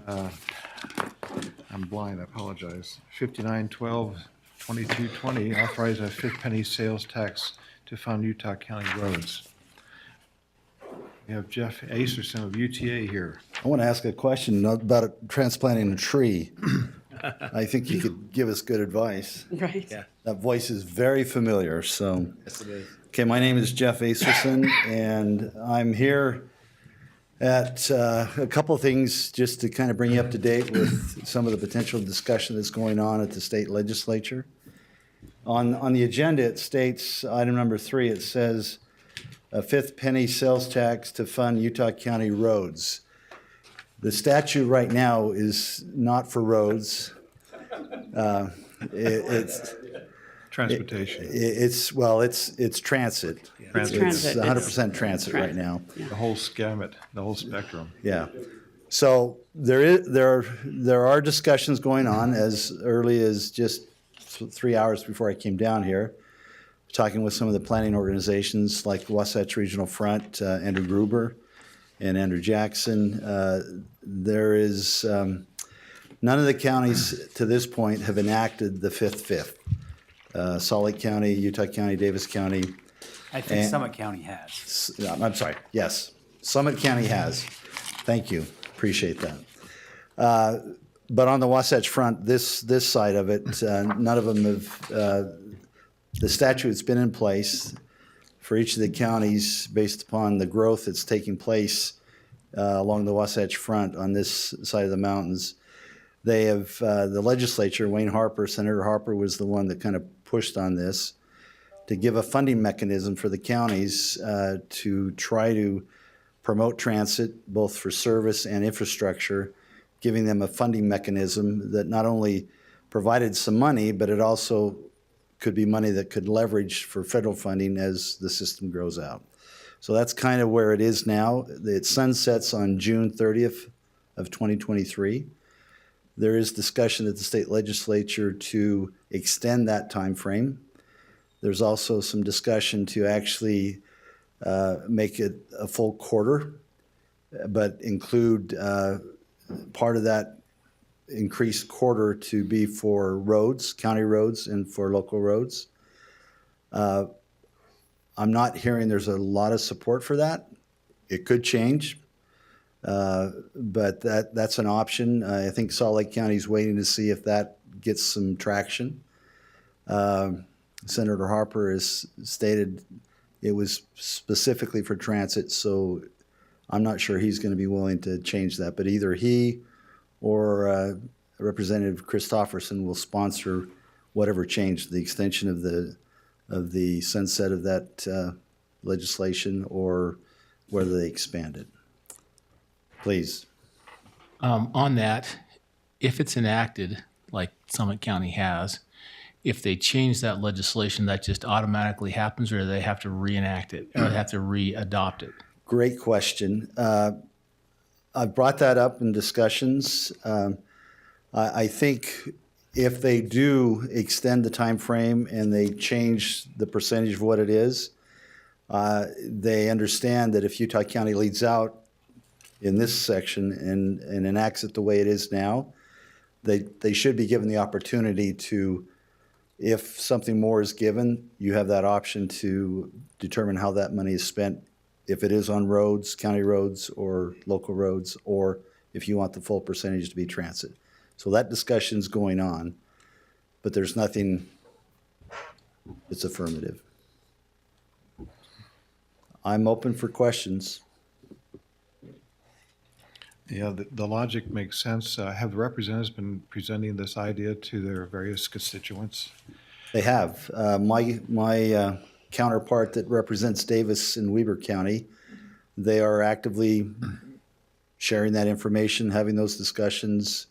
I'm blind, I apologize. 5912-2220, authorize a fifth penny sales tax to fund Utah County roads. We have Jeff Acerson of UTA here. I want to ask a question about transplanting a tree. I think you could give us good advice. Right. Yeah. That voice is very familiar, so. Yes, it is. Okay, my name is Jeff Acerson, and I'm here at a couple of things just to kind of bring you up to date with some of the potential discussion that's going on at the state legislature. On the agenda, it states, item number 3, it says, a fifth penny sales tax to fund Utah County roads. The statute right now is not for roads. It's transportation. It's transit. Transit. It's 100% transit right now. The whole gamut, the whole spectrum. Yeah. So there are discussions going on as early as just 3 hours before I came down here, talking with some of the planning organizations like Wasatch Regional Front, Andrew Gruber and Andrew Jackson. There is none of the counties to this point have enacted the fifth. Salt Lake County, Utah County, Davis County. I think Summit County has. I'm sorry, yes. Summit County has. Thank you, appreciate that. But on the Wasatch Front, this side of it, none of them have, the statute's been in place for each of the counties based upon the growth that's taking place along the Wasatch Front on this side of the mountains. They have, the legislature, Senator Harper was the one that kind of pushed on this to give a funding mechanism for the counties to try to promote transit, both for service and infrastructure, giving them a funding mechanism that not only provided some money, but it also could be money that could leverage for federal funding as the system grows out. So that's kind of where it is now. It sunsets on June 30th of 2023. There is discussion at the state legislature to extend that time frame. There's also some discussion to actually make it a full quarter, but include part of that increased quarter to be for roads, county roads, and for local roads. I'm not hearing there's a lot of support for that. It could change. But that's an option. I think Salt Lake County is waiting to see if that gets some traction. Senator Harper has stated it was specifically for transit, so I'm not sure he's going to be willing to change that. But either he or Representative Christofferson will sponsor whatever change, the extension of the sunset of that legislation, or whether they expand it. Please. On that, if it's enacted, like Summit County has, if they change that legislation, that just automatically happens, or do they have to reenact it, or they have to re-adopt it? Great question. I've brought that up in discussions. I think if they do extend the time frame and they change the percentage of what it is, they understand that if Utah County leads out in this section and enacts it the way it is now, they should be given the opportunity to, if something more is given, you have that option to determine how that money is spent, if it is on roads, county roads, or local roads, or if you want the full percentage to be transit. So that discussion's going on, but there's nothing that's affirmative. I'm open for questions. Yeah, the logic makes sense. Have the representatives been presenting this idea to their various constituents? They have. My counterpart that represents Davis and Weber County, they are actively sharing that information, having those discussions.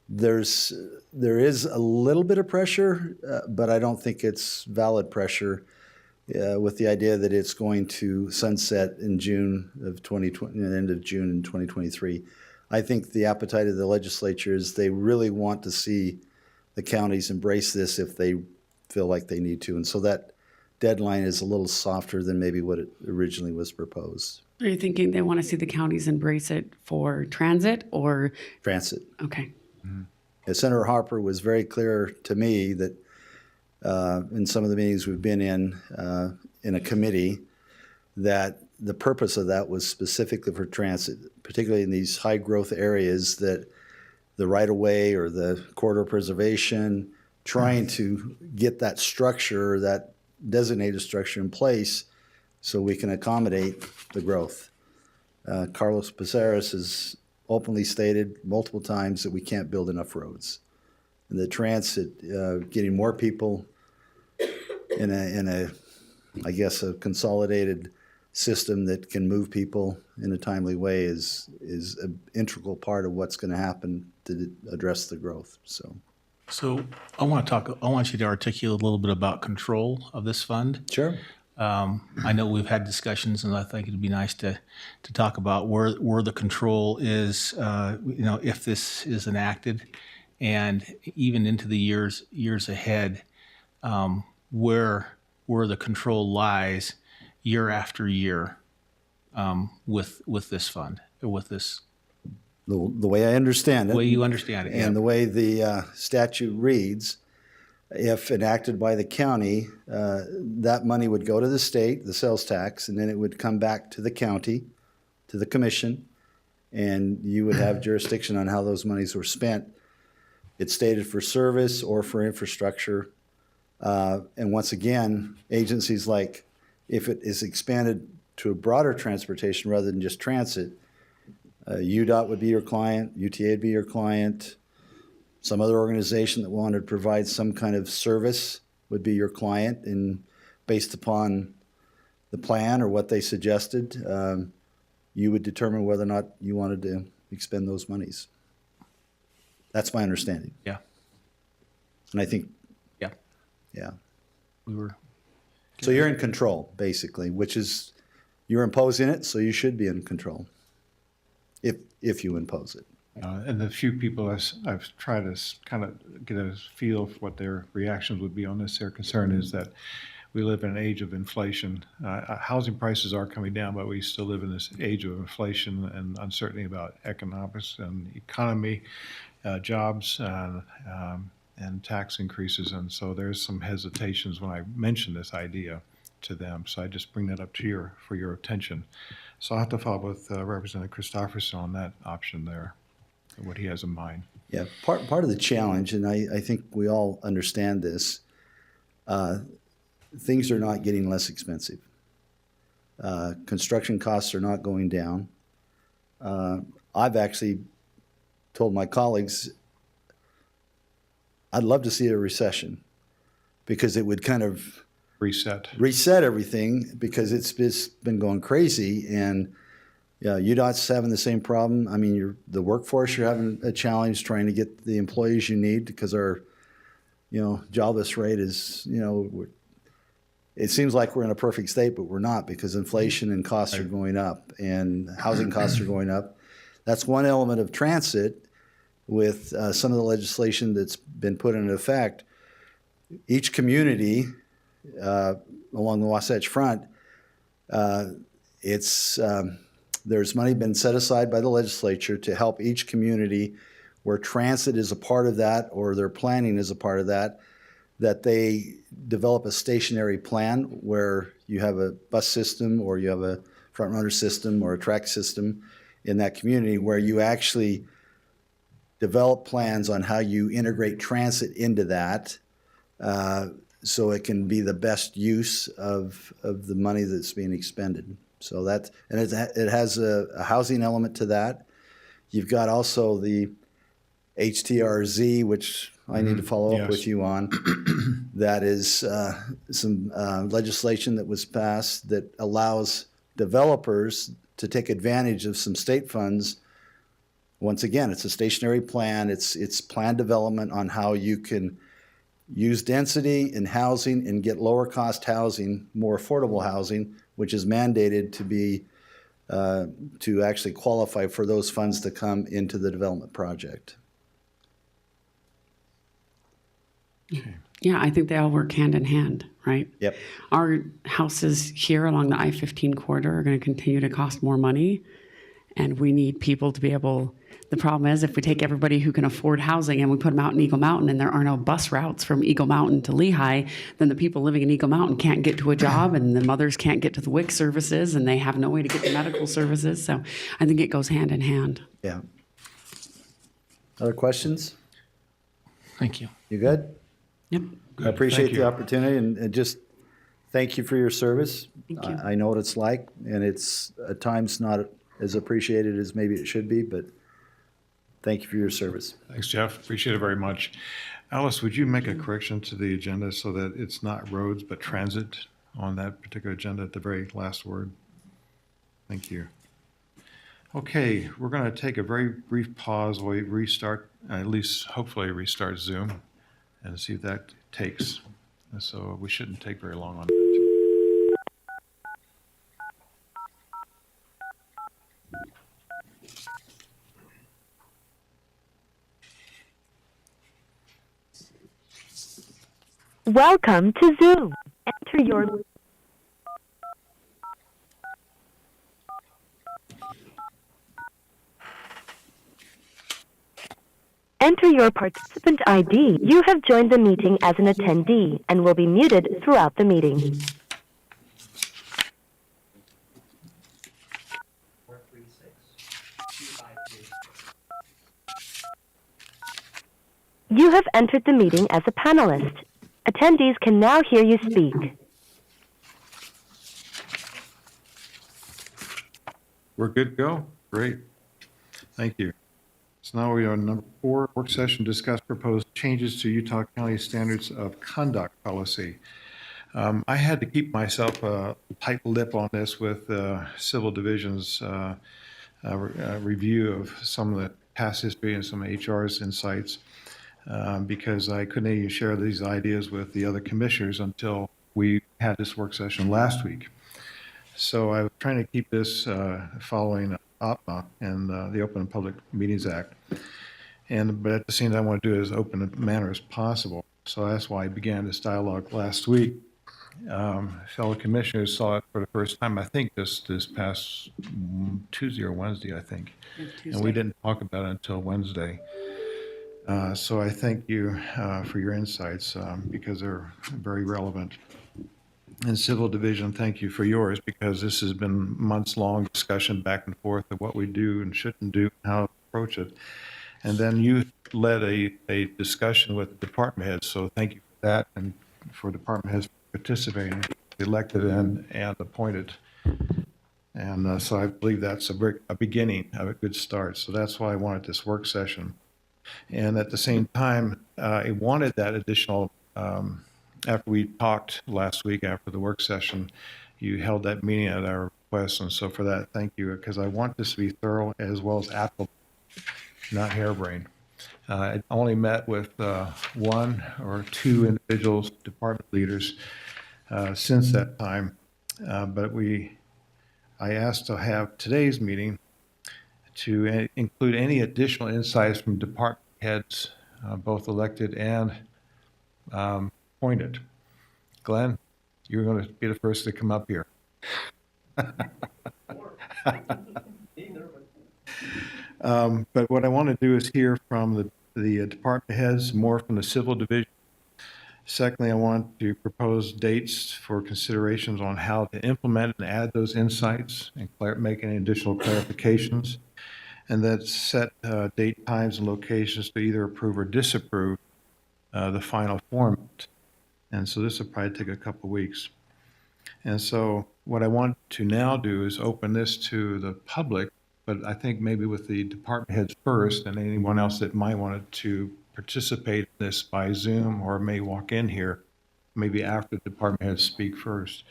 There is a little bit of pressure, but I don't think it's valid pressure with the idea that it's going to sunset in June of 2020, the end of June in 2023. I think the appetite of the legislature is they really want to see the counties embrace this if they feel like they need to. And so that deadline is a little softer than maybe what it originally was proposed. Are you thinking they want to see the counties embrace it for transit or? Transit. Okay. Senator Harper was very clear to me that in some of the meetings we've been in a committee, that the purpose of that was specifically for transit, particularly in these high growth areas that the right-of-way or the corridor preservation, trying to get that structure, that designated structure in place so we can accommodate the growth. Carlos Paceras has openly stated multiple times that we can't build enough roads. And the transit, getting more people in a, I guess, a consolidated system that can move people in a timely way is an integral part of what's going to happen to address the growth. So I want you to articulate a little bit about control of this fund. Sure. I know we've had discussions, and I think it'd be nice to talk about where the control is, if this is enacted, and even into the years ahead, where the control lies year after year with this fund, or with this. The way I understand it. The way you understand it, and the way the statute reads, if enacted by the county, that money would go to the state, the sales tax, and then it would come back to the county, to the commission, and you would have jurisdiction on how those monies were spent. It's stated for service or for infrastructure. And once again, agencies like, if it is expanded to a broader transportation rather than just transit, UDOT would be your client, UTA would be your client, some other organization that wanted to provide some kind of service would be your client, and based upon the plan or what they suggested, you would determine whether or not you wanted to expend those monies. That's my understanding. Yeah. And I think. Yeah. Yeah. We were. So you're in control, basically, which is, you're imposing it, so you should be in control if you impose it. And the few people I've tried to kind of get a feel for what their reactions would be on this, their concern is that we live in an age of inflation. Housing prices are coming down, but we still live in this age of inflation and uncertainty about economics and economy, jobs, and tax increases. And so there's some hesitations when I mention this idea to them. So I just bring that up to for your attention. So I'll have to follow up with Representative Christopherson on that option there, what he has in mind. Yeah, part of the challenge, and I think we all understand this, things are not getting less expensive. Construction costs are not going down. I've actually told my colleagues I'd love to see a recession, because it would kind of reset everything, because it's just been going crazy. And yeah, UDOT's having the same problem. I mean, the workforce, you're having a challenge trying to get the employees you need, because our, jobless rate is, it seems like we're in a perfect state, but we're not, because inflation and costs are going up and housing costs are going up. That's one element of transit with some of the legislation that's been put into effect. Each community along the Wasatch Front, there's money been set aside by the legislature to help each community where transit is a part of that, or their planning is a part of that, that they develop a stationary plan where you have a bus system, or you have a front runner system, or a track system in that community, where you actually develop plans on how you integrate transit into that, so it can be the best use of the money that's being expended. So that, and it has a housing element to that. You've got also the HTRZ, which I need to follow up with Yes. you on. That is some legislation that was passed that allows developers to take advantage of some state funds. Once again, it's a stationary plan. It's plan development on how you can use density in housing and get lower cost housing, more affordable housing, which is mandated to be to actually qualify for those funds to come into the development project. Yeah, I think they all work hand in hand, right? Yep. Our houses here along the I-15 corridor are going to continue to cost more money, and we need people to be able. The problem is if we take everybody who can afford housing and we put them out in Eagle Mountain and there are no bus routes from Eagle Mountain to Lehigh, then the people living in Eagle Mountain can't get to a job and the mothers can't get to the WIC services and they have no way to get to medical services. So I think it goes hand in hand. Yeah. Other questions? Thank you. You good? Yep. I appreciate Thank the you. opportunity and just thank you for your service. Thank you. I know what it's like, and it's at times not as appreciated as maybe it should be, but thank you for your service. Thanks, Jeff. Appreciate it very much. Alice, would you make a correction to the agenda so that it's not roads but transit on that particular agenda at the very last word? Thank you. Okay, we're going to take a very brief pause while we restart, at least hopefully restart Zoom and see if that takes. So we shouldn't take very long on that. Welcome to Zoom. Enter your Enter your participant ID. You have joined the meeting as an attendee and will be muted throughout the meeting. You have entered the meeting as a panelist. Attendees can now hear you speak. We're good to go? Great. Thank you. So now we are on number 4, work session, discuss proposed changes to Utah County Standards of Conduct Policy. I had to keep myself a tight lip on this with Civil Division's review of some of the past history and some of HR's insights because I couldn't even share these ideas with the other commissioners until we had this work session last week. So I was trying to keep this following OPMA and the Open and Public Meetings Act. But at the same time, I want to do it as open a manner as possible. So that's why I began this dialogue last week. Fellow commissioners saw it for the first time, I think, this past Tuesday or Wednesday, I think. And we didn't talk about it until Wednesday. So I thank you for your insights because they're very relevant. And Civil Division, thank you for yours because this has been months-long discussion back and forth of what we do and shouldn't do, and how to approach it. And then you led a discussion with the department heads, so thank you for that and for department heads participating, elected and appointed. And so I believe that's a beginning of a good start. So that's why I wanted this work session. And at the same time, I wanted that additional after we talked last week after the work session, you held that meeting at our request. And so for that, thank you, because I want this to be thorough as well as applicable, not harebrained. I only met with 1 or 2 individuals, department leaders, since that time. But I asked to have today's meeting to include any additional insights from department heads, both elected and appointed. Glenn, you're going to be the first to come up here. But what I want to do is hear from the department heads, more from the Civil Division. Secondly, I want to propose dates for considerations on how to implement and add those insights and make any additional clarifications. And then set date, times, and locations to either approve or disapprove the final format. And so this will probably take a couple of weeks. And so what I want to now do is open this to the public, but I think maybe with the department heads first and anyone else that might want to participate in this by Zoom or may walk in here, maybe after the department heads speak first.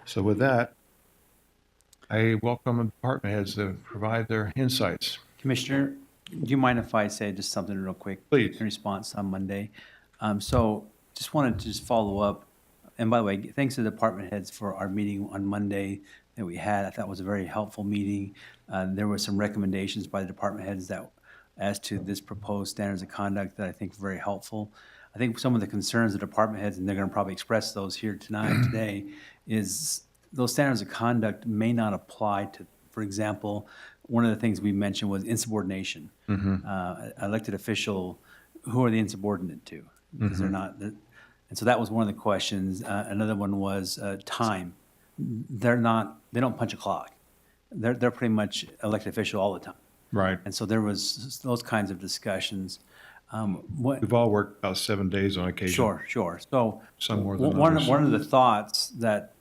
So with that, I welcome the department heads to provide their insights. Commissioner, do you mind if I say just something real quick? Please. In response on Monday. So just wanted to just follow up. And by the way, thanks to the department heads for our meeting on Monday that we had. I thought it was a very helpful meeting. There were some recommendations by the department heads that as to this proposed standards of conduct that I think were very helpful. I think some of the concerns of the department heads, and they're going to probably express those here today, is those standards of conduct may not apply to, for example, one of the things we mentioned was insubordination. Elected official, who are they insubordinate to? Because they're not, and so that was one of the questions. Another one was time. They don't punch a clock. They're pretty much elected official all the time. Right. And so there was those kinds of discussions. We've all worked about 7 days on occasion. Sure. So Some more than one others. one of the thoughts that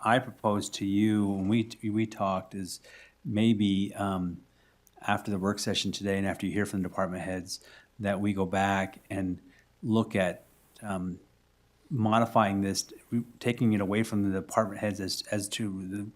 I proposed to you when we talked is maybe after the work session today and after you hear from the department heads, that we go back and look at modifying this, taking it away from the department heads as to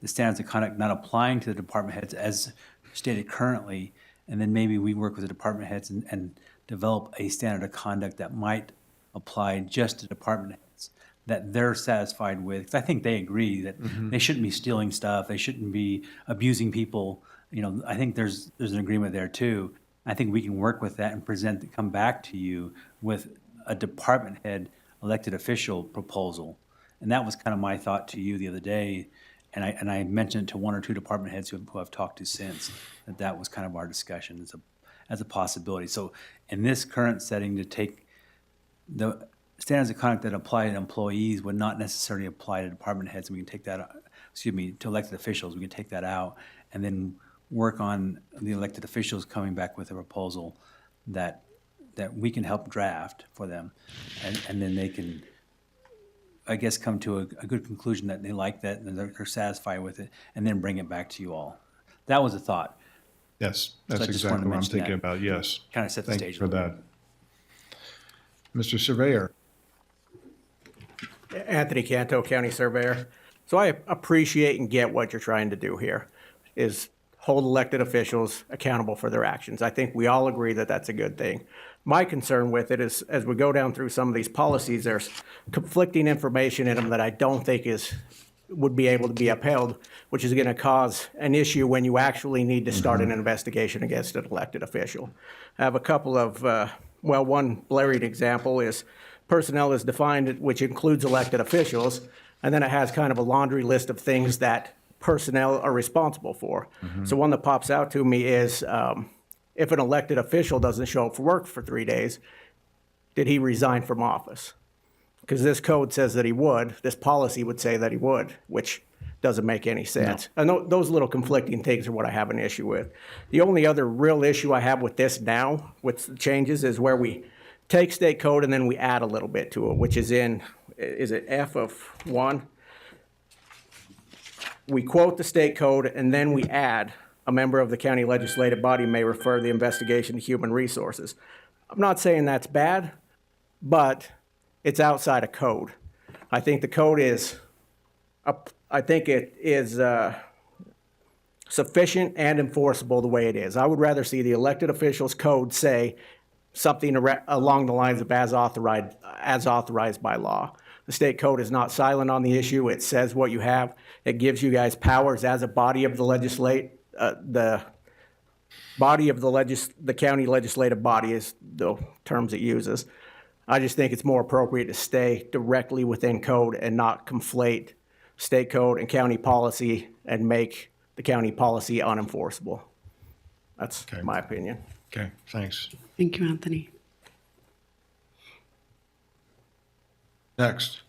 the standards of conduct not applying to the department heads as stated currently, and then maybe we work with the department heads and develop a standard of conduct that might apply just to department heads that they're satisfied with. 'Cause I think they agree that they shouldn't be stealing stuff, they shouldn't be abusing people. I think there's an agreement there too. I think we can work with that and come back to you with a department head elected official proposal. And that was kind of my thought to you the other day. And I mentioned it to one or two department heads who I've talked to since, that was kind of our discussion as a possibility. So in this current setting, to take the standards of conduct that apply to employees would not necessarily apply to department heads. We can take that, to elected officials, we can take that out and then work on the elected officials coming back with a proposal that we can help draft for them. And then they can, I guess, come to a good conclusion that they like that and they're satisfied with it, and then bring it back to you all. That was a thought. Yes, So that's I just wanted exactly to what I'm mention thinking that. about, yes. Kind of set the Thank stage you a for little that. Mr. Surveyor. Anthony Canto, County Surveyor. So I appreciate and get what you're trying to do here, is hold elected officials accountable for their actions. I think we all agree that that's a good thing. My concern with it is, as we go down through some of these policies, there's conflicting information in them that I don't think would be able to be upheld, which is going to cause an issue when you actually need to start an investigation against an elected official. I have a couple of, one blaring example is personnel is defined, which includes elected officials, and then it has kind of a laundry list of things that personnel are responsible for. So one that pops out to me is if an elected official doesn't show up for work for 3 days, did he resign from office? Because this code says that he would, this policy would say that he would, which doesn't make any sense. And those little conflicting things are what I have an issue with. The only other real issue I have with this now, with the changes, is where we take state code and then we add a little bit to it, which is in, is it F of 1? We quote the state code and then we add, a member of the county legislative body may refer the investigation to human resources. I'm not saying that's bad, but it's outside of code. I think the code is, I think it is sufficient and enforceable the way it is. I would rather see the elected officials code say something along the lines of as authorized by law. The state code is not silent on the issue. It says what you have. It gives you guys powers as a body of the the body of the county legislative body is the terms it uses. I just think it's more appropriate to stay directly within code and not conflate state code and county policy and make the county policy unenforceable. That's my opinion. Okay, thanks. Thank you, Anthony. Next.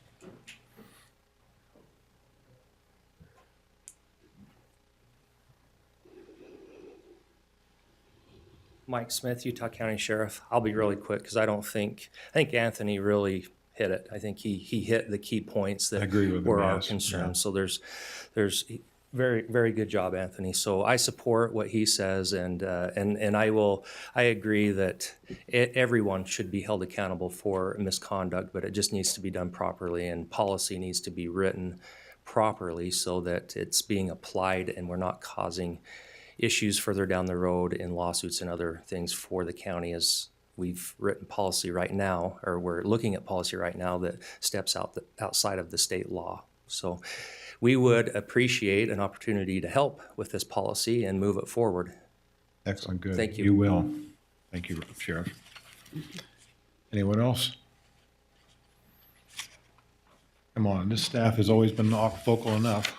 Mike Smith, Utah County Sheriff. I'll be really quick because I think Anthony really hit it. I think he hit the key points that I agree with him, were our yes. concern. Yeah. So there's very, very good job, Anthony. So I support what he says, and I agree that everyone should be held accountable for misconduct, but it just needs to be done properly, and policy needs to be written properly so that it's being applied and we're not causing issues further down the road in lawsuits and other things for the county, as we've written policy right now, or we're looking at policy right now that steps outside of the state law. So we would appreciate an opportunity to help with this policy and move it forward. Excellent, good. Thank you. You will. Thank you, Sheriff. Anyone else? Come on, this staff has always been vocal enough.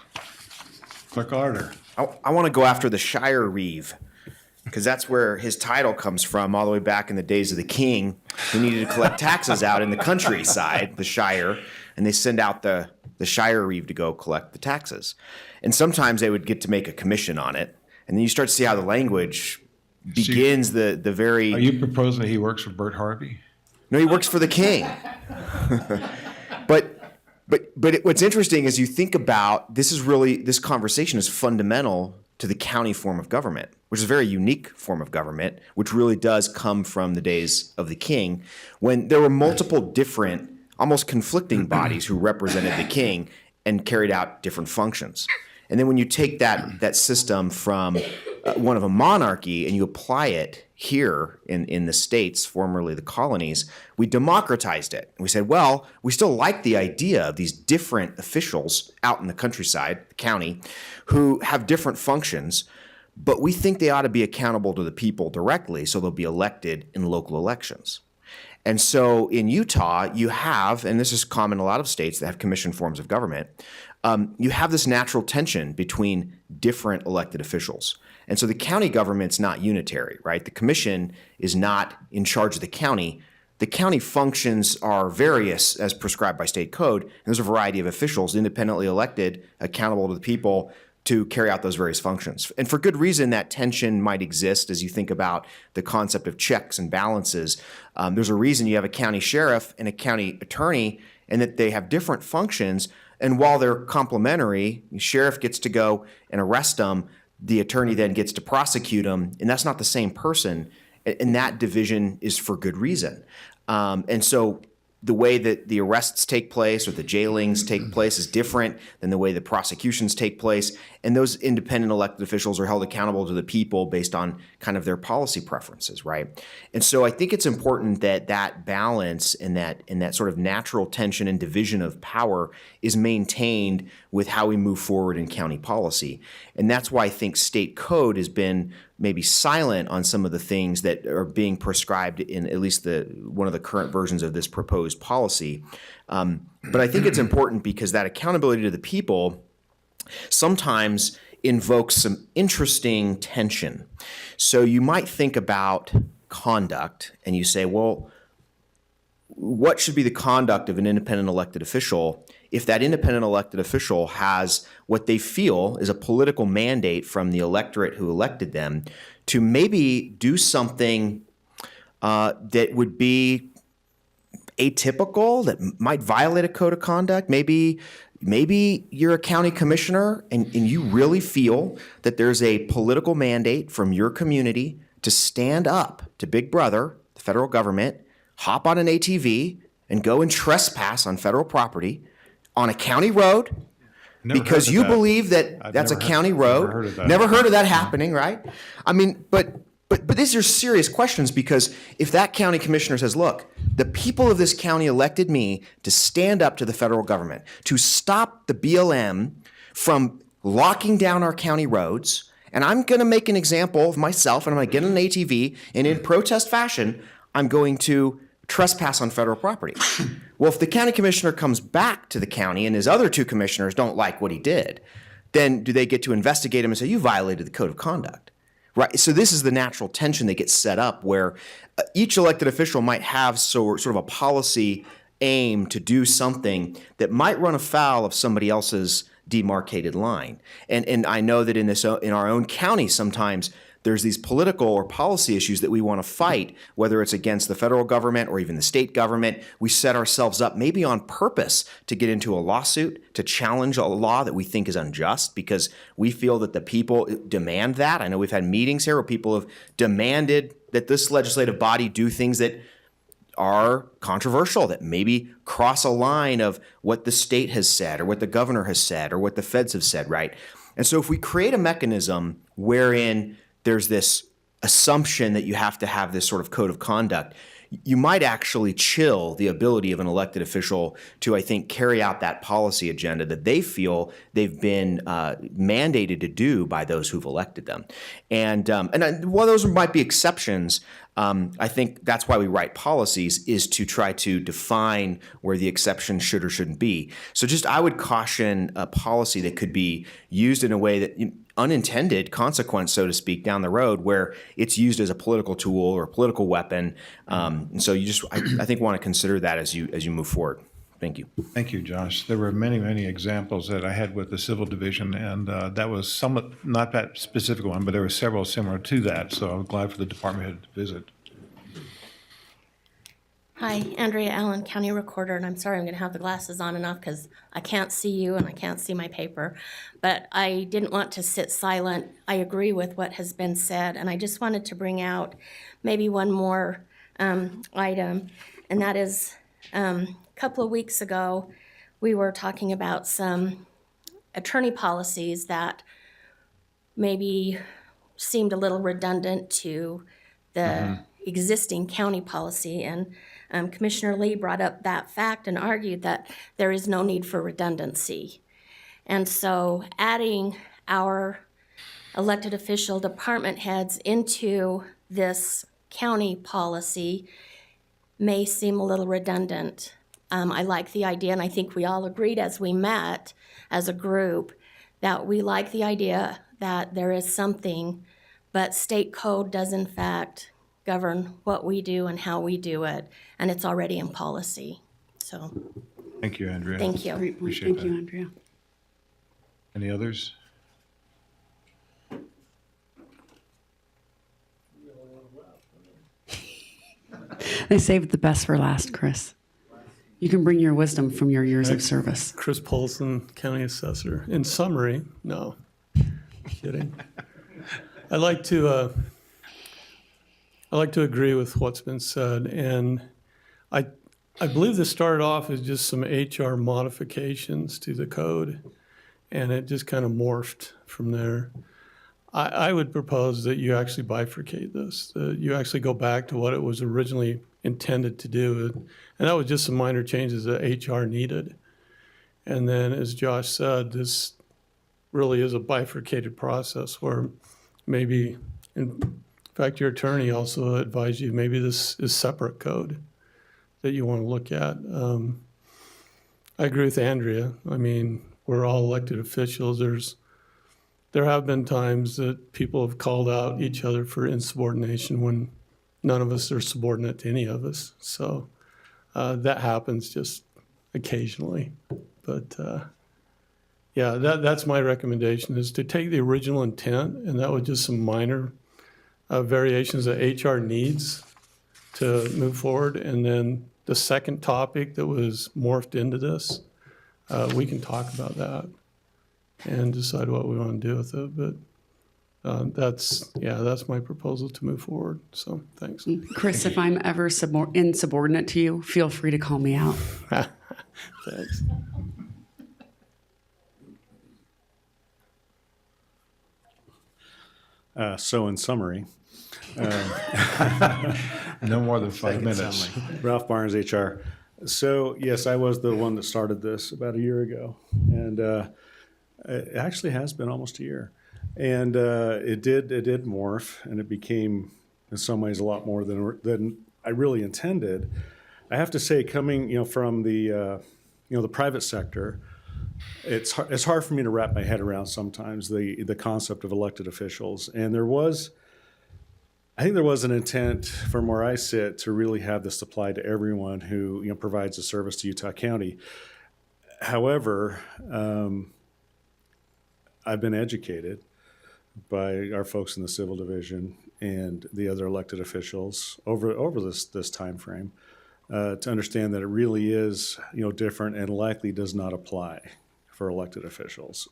Clerk Arter. I want to go after the Shire Reeve, because that's where his title comes from, all the way back in the days of the king, who needed to collect taxes out in the countryside, the Shire, and they send out the Shire Reeve to go collect the taxes. And sometimes they would get to make a commission on it, and then you start to see how the language begins the very... Are you proposing that he works for Bert Harvey? No, he works for the king. But what's interesting is you think about, this conversation is fundamental to the county form of government, which is a very unique form of government, which really does come from the days of the king, when there were multiple different, almost conflicting bodies who represented the king and carried out different functions. And then when you take that system from one of a monarchy and you apply it here in the states, formerly the colonies, we democratized it. We said, well, we still like the idea of these different officials out in the countryside, the county, who have different functions, but we think they ought to be accountable to the people directly, so they'll be elected in local elections. And so in Utah, you have, and this is common in a lot of states that have commission forms of government, you have this natural tension between different elected officials. And so the county government's not unitary, right? The commission is not in charge of the county. The county functions are various as prescribed by state code, and there's a variety of officials independently elected, accountable to the people to carry out those various functions. And for good reason, that tension might exist as you think about the concept of checks and balances. There's a reason you have a county sheriff and a county attorney, and that they have different functions. And while they're complementary, the sheriff gets to go and arrest them, the attorney then gets to prosecute them, and that's not the same person. And that division is for good reason. And so the way that the arrests take place or the jailings take place is different than the way the prosecutions take place. And those independent elected officials are held accountable to the people based on kind of their policy preferences, right? And so I think it's important that that balance and that sort of natural tension and division of power is maintained with how we move forward in county policy. And that's why I think state code has been maybe silent on some of the things that are being prescribed in at least one of the current versions of this proposed policy. But I think it's important because that accountability to the people sometimes invokes some interesting tension. So you might think about conduct and you say, well, what should be the conduct of an independent elected official if that independent elected official has what they feel is a political mandate from the electorate who elected them to maybe do something that would be atypical, that might violate a code of conduct? Maybe you're a county commissioner and you really feel that there's a political mandate from your community to stand up to Big Brother, the federal government, hop on an ATV and go and trespass on federal property on a county road because you believe that that's a county road. Never heard of that happening, right? I mean, but these are serious questions, because if that county commissioner says, look, the people of this county elected me to stand up to the federal government, to stop the BLM from locking down our county roads, and I'm going to make an example of myself, and I'm going to get on an ATV, and in protest fashion, I'm going to trespass on federal property. Well, if the county commissioner comes back to the county and his other two commissioners don't like what he did, then do they get to investigate him and say, you violated the code of conduct? Right. So this is the natural tension that gets set up where each elected official might have sort of a policy aim to do something that might run afoul of somebody else's demarcated line. And I know that in our own county sometimes there's these political or policy issues that we want to fight, whether it's against the federal government or even the state government. We set ourselves up maybe on purpose to get into a lawsuit, to challenge a law that we think is unjust because we feel that the people demand that. I know we've had meetings here where people have demanded that this legislative body do things that are controversial, that maybe cross a line of what the state has said or what the governor has said or what the feds have said, right? And so if we create a mechanism wherein there's this assumption that you have to have this sort of code of conduct, you might actually chill the ability of an elected official to, I think, carry out that policy agenda that they feel they've been mandated to do by those who've elected them. And while those might be exceptions, I think that's why we write policies, is to try to define where the exception should or shouldn't be. So just I would caution a policy that could be used in a way that unintended consequence, so to speak, down the road where it's used as a political tool or a political weapon. And so you just, I think, want to consider that as you move forward. Thank you. Thank you, Josh. There were many, many examples that I had with the civil division, and that was somewhat, not that specific one, but there were several similar to that. So I'm glad for the department head to visit. Hi, Andrea Allen, County Recorder, and I'm sorry I'm going to have the glasses on and off because I can't see you and I can't see my paper. But I didn't want to sit silent. I agree with what has been said, and I just wanted to bring out maybe one more item, and that is a couple of weeks ago we were talking about some attorney policies that maybe seemed a little redundant to the existing county policy, and Commissioner Lee brought up that fact and argued that there is no need for redundancy. And so adding our elected official department heads into this county policy may seem a little redundant. I like the idea, and I think we all agreed as we met as a group that we like the idea that there is something, but state code does in fact govern what we do and how we do it, and it's already in policy. So thank you, Andrea. thank you. Appreciate Thank that. you, Andrea. Any others? They saved the best for last, Chris. You can bring your wisdom from your years of service. Chris Polson, County Assessor. In summary, no, kidding. I like to agree with what's been said, and I believe this started off as just some HR modifications to the code, and it just kind of morphed from there. I would propose that you actually bifurcate this, that you actually go back to what it was originally intended to do, and that was just some minor changes that HR needed. And then, as Josh said, this really is a bifurcated process where maybe, in fact, your attorney also advised you maybe this is separate code that you want to look at. I agree with Andrea. I mean, we're all elected officials. There have been times that people have called out each other for insubordination when none of us are subordinate to any of us. So that happens just occasionally. But yeah, that's my recommendation, is to take the original intent, and that was just some minor variations that HR needs to move forward. And then the second topic that was morphed into this, we can talk about that and decide what we want to do with it. But that's my proposal to move forward. So thanks. Chris, if I'm ever insubordinate to you, feel free to call me out. Thanks. So in summary, no more than 5 minutes. Ralph Barnes, HR. So yes, I was the one that started this about a year ago, and it actually has been almost a year. And it did morph, and it became in some ways a lot more than I really intended. I have to say, coming from the the private sector, it's hard for me to wrap my head around sometimes the concept of elected officials. And I think there was an intent from where I sit to really have this apply to everyone who provides a service to Utah County. However, I've been educated by our folks in the civil division and the other elected officials over this time frame to understand that it really is different and likely does not apply for elected officials.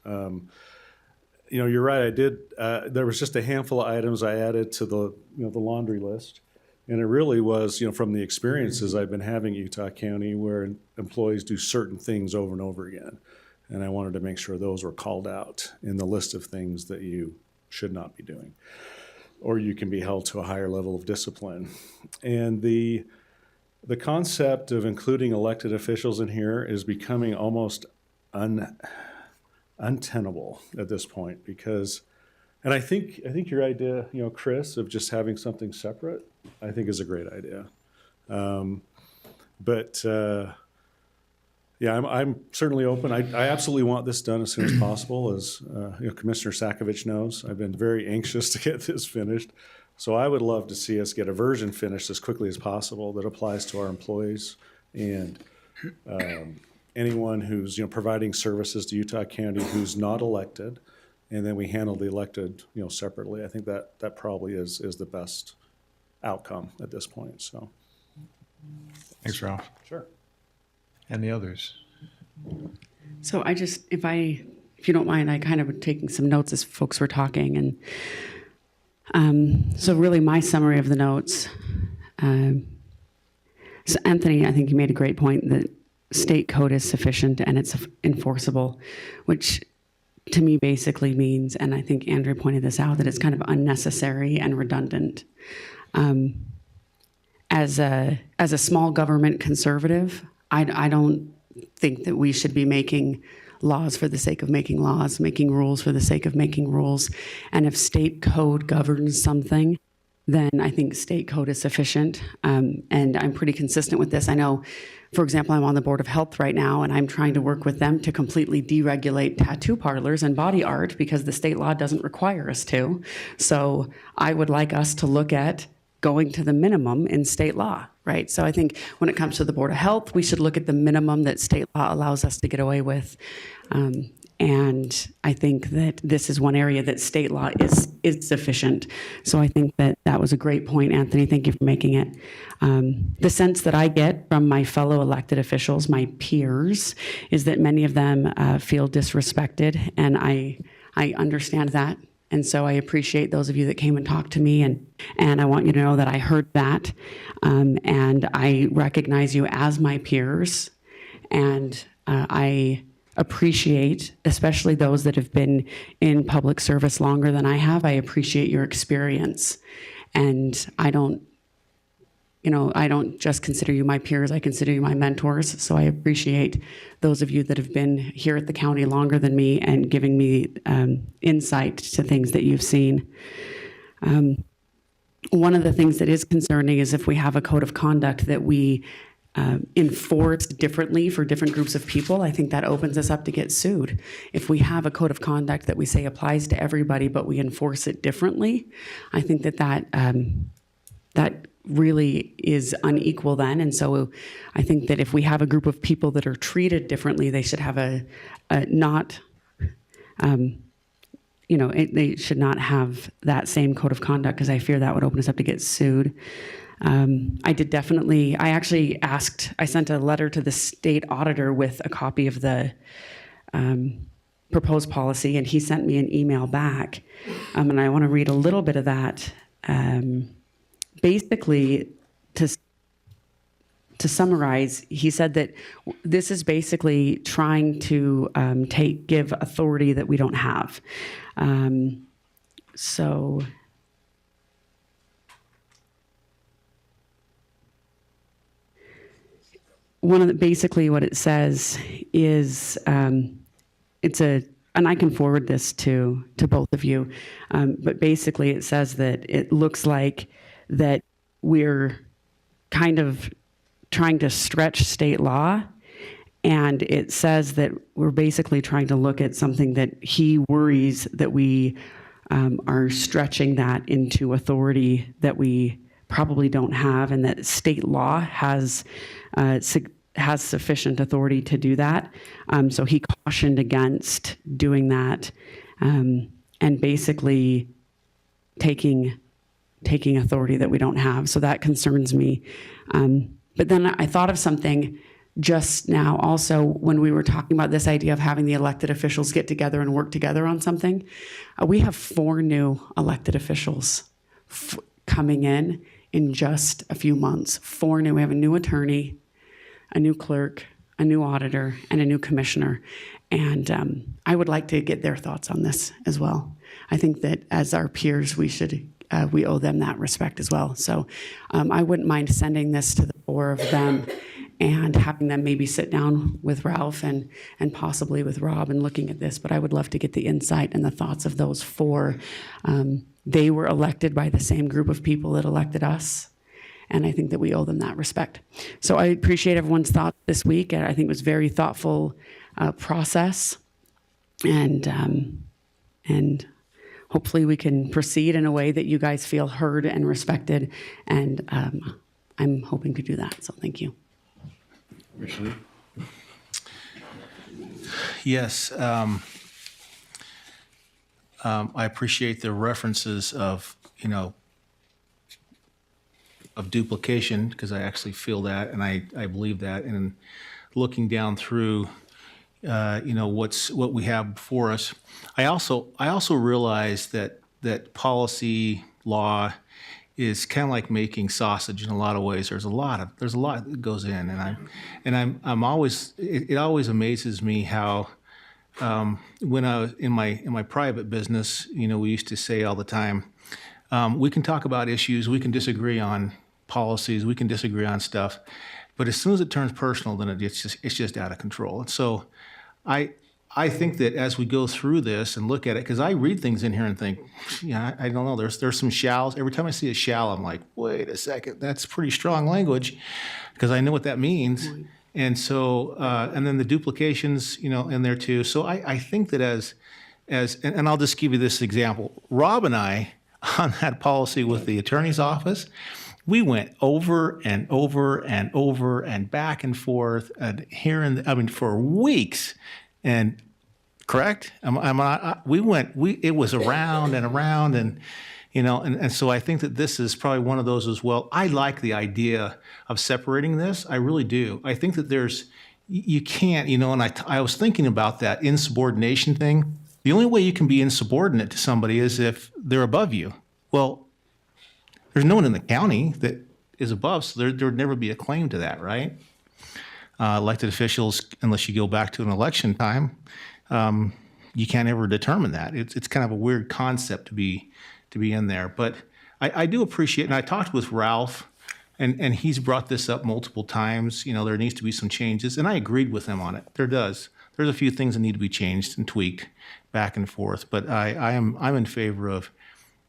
You're right. I did. There was just a handful of items I added to the laundry list, and it really was from the experiences I've been having at Utah County, where employees do certain things over and over again, and I wanted to make sure those were called out in the list of things that you should not be doing, or you can be held to a higher level of discipline. And the concept of including elected officials in here is becoming almost untenable at this point because, and I think your idea, Chris, of just having something separate, I think is a great idea. Yeah, I'm certainly open. I absolutely want this done as soon as possible. As Commissioner Sakovic knows, I've been very anxious to get this finished. So I would love to see us get a version finished as quickly as possible that applies to our employees and anyone who's providing services to Utah County who's not elected, and then we handle the elected separately. I think that probably is the best outcome at this point. So Thanks, Ralph. Sure. And the others. So if you don't mind, I kind of was taking some notes as folks were talking, and so really my summary of the notes. So Anthony, I think you made a great point that state code is sufficient and it's enforceable, which to me basically means, and I think Andrew pointed this out, that it's kind of unnecessary and redundant. As a small government conservative, I don't think that we should be making laws for the sake of making laws, making rules for the sake of making rules. And if state code governs something, then I think state code is sufficient. And I'm pretty consistent with this. I know, for example, I'm on the Board of Health right now, and I'm trying to work with them to completely deregulate tattoo parlors and body art because the state law doesn't require us to. So I would like us to look at going to the minimum in state law, right? So I think when it comes to the Board of Health, we should look at the minimum that state law allows us to get away with. And I think that this is one area that state law is sufficient. So I think that was a great point, Anthony. Thank you for making it. The sense that I get from my fellow elected officials, my peers, is that many of them feel disrespected, and I understand that. And so I appreciate those of you that came and talked to me, and I want you to know that I heard that, and I recognize you as my peers, and I appreciate, especially those that have been in public service longer than I have, I appreciate your experience. And I don't just consider you my peers, I consider you my mentors. So I appreciate those of you that have been here at the county longer than me and giving me insight to things that you've seen. One of the things that is concerning is if we have a code of conduct that we enforce differently for different groups of people, I think that opens us up to get sued. If we have a code of conduct that we say applies to everybody, but we enforce it differently, I think that really is unequal then. And so I think that if we have a group of people that are treated differently, they should have they should not have that same code of conduct, because I fear that would open us up to get sued. I sent a letter to the state auditor with a copy of the proposed policy, and he sent me an email back. And I want to read a little bit of that. Basically, to summarize, he said that this is basically trying to give authority that we don't have. So basically what it says is and I can forward this to both of you, but basically it says that it looks like that we're kind of trying to stretch state law, and it says that we're basically trying to look at something that he worries that we are stretching that into authority that we probably don't have, and that state law has sufficient authority to do that. So he cautioned against doing that. and basically taking authority that we don't have. So that concerns me. But then I thought of something just now also when we were talking about this idea of having the elected officials get together and work together on something. We have 4 new elected officials coming in just a few months. 4 new. We have a new attorney, a new clerk, a new auditor, and a new commissioner. And I would like to get their thoughts on this as well. I think that as our peers, we owe them that respect as well. So I wouldn't mind sending this to the 4 of them and having them maybe sit down with Ralph and possibly with Rob and looking at this. But I would love to get the insight and the thoughts of those 4. They were elected by the same group of people that elected us. And I think that we owe them that respect. So I appreciate everyone's thought this week. I think it was a very thoughtful process. And hopefully we can proceed in a way that you guys feel heard and respected. And I'm hoping to do that. So thank you. Yes. I appreciate the references of, of duplication, because I actually feel that, and I believe that. And looking down through, what we have before us, I also realize that policy law is kind of like making sausage in a lot of ways. There's a lot that goes in, and I'm always, it always amazes me how when I was in my private business, we used to say all the time, we can talk about issues, we can disagree on policies, we can disagree on stuff, but as soon as it turns personal, then it's just out of control. And so I think that as we go through this and look at it, because I read things in here and think, I don't know, there's some shalls. Every time I see a shall, I'm like, wait a second, that's pretty strong language, because I know what that means. And so, and then the duplications, in there too. So I think that and I'll just give you this example. Rob and I, on that policy with the attorney's office, we went over and over and over and back and forth and for weeks. And correct? It was around and around, and and so I think that this is probably one of those as well. I like the idea of separating this. I really do. I think that you can't, and I was thinking about that insubordination thing. The only way you can be insubordinate to somebody is if they're above you. Well, there's no one in the county that is above, so there would never be a claim to that, right? Elected officials, unless you go back to an election time, you can't ever determine that. It's kind of a weird concept to be in there. But I do appreciate, and I talked with Ralph, and he's brought this up multiple times. There needs to be some changes, and I agreed with him on it. There's a few things that need to be changed and tweaked back and forth. But I'm in favor of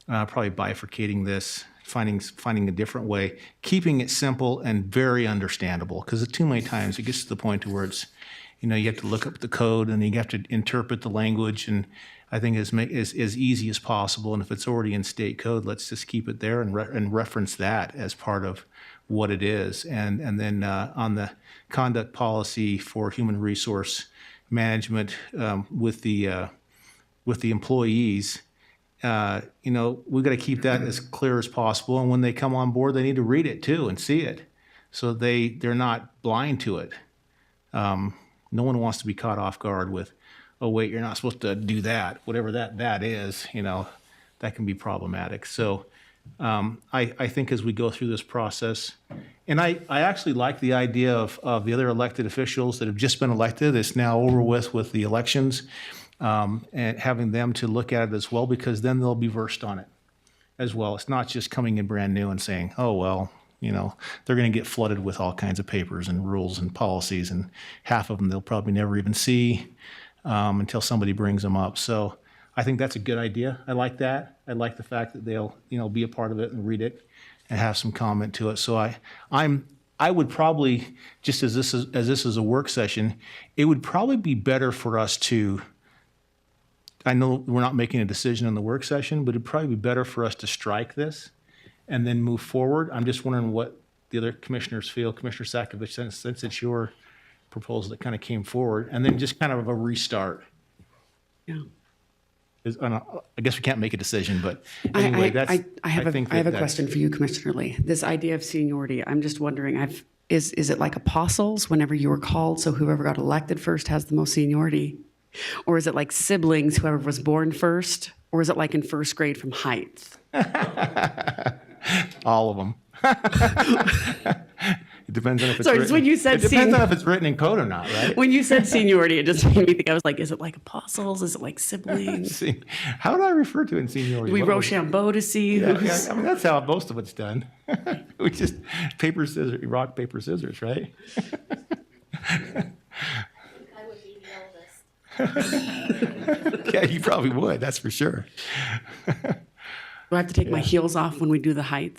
probably bifurcating this, finding a different way, keeping it simple and very understandable. Because too many times it gets to the point where it's, you have to look up the code and you have to interpret the language. And I think as easy as possible. And if it's already in state code, let's just keep it there and reference that as part of what it is. And then on the conduct policy for human resource management with the employees, we've got to keep that as clear as possible. And when they come on board, they need to read it too and see it, so they're not blind to it. No one wants to be caught off guard with, oh wait, you're not supposed to do that, whatever that is. That can be problematic. So I think as we go through this process, and I actually like the idea of the other elected officials that have just been elected. It's now over with the elections. And having them to look at it as well, because then they'll be versed on it as well. It's not just coming in brand new and saying, oh, well, they're going to get flooded with all kinds of papers and rules and policies, and half of them they'll probably never even see until somebody brings them up. So I think that's a good idea. I like that. I like the fact that they'll, be a part of it and read it and have some comment to it. So I would probably, just as this is a work session, it would probably be better for us to, I know we're not making a decision in the work session, but it'd probably be better for us to strike this and then move forward. I'm just wondering what the other commissioners feel. Commissioner Sakovic, since it's your proposal that kind of came forward, and then just kind of a restart. Yeah. I guess we can't make a decision, but anyway, I have a that's- question for you, Commissioner Lee. This idea of seniority, I'm just wondering, is it like apostles whenever you were called, so whoever got elected first has the most seniority? Or is it like siblings, whoever was born first? Or is it like in first grade from height? All of them. It depends on if it's Sorry, written. just when you said it depends on if it's written in code or not, right? When you said seniority, it just made me think, I was like, is it like apostles? Is it like siblings? See, how do I refer to it in seniority? We What was- Rochambeau to see Yeah, who's... I mean, that's how most of it's done. We just paper, scissors, rock, paper, scissors, right? I would be the oldest. Yeah, you probably would, that's for sure. Do I have to take my heels off when we do the height?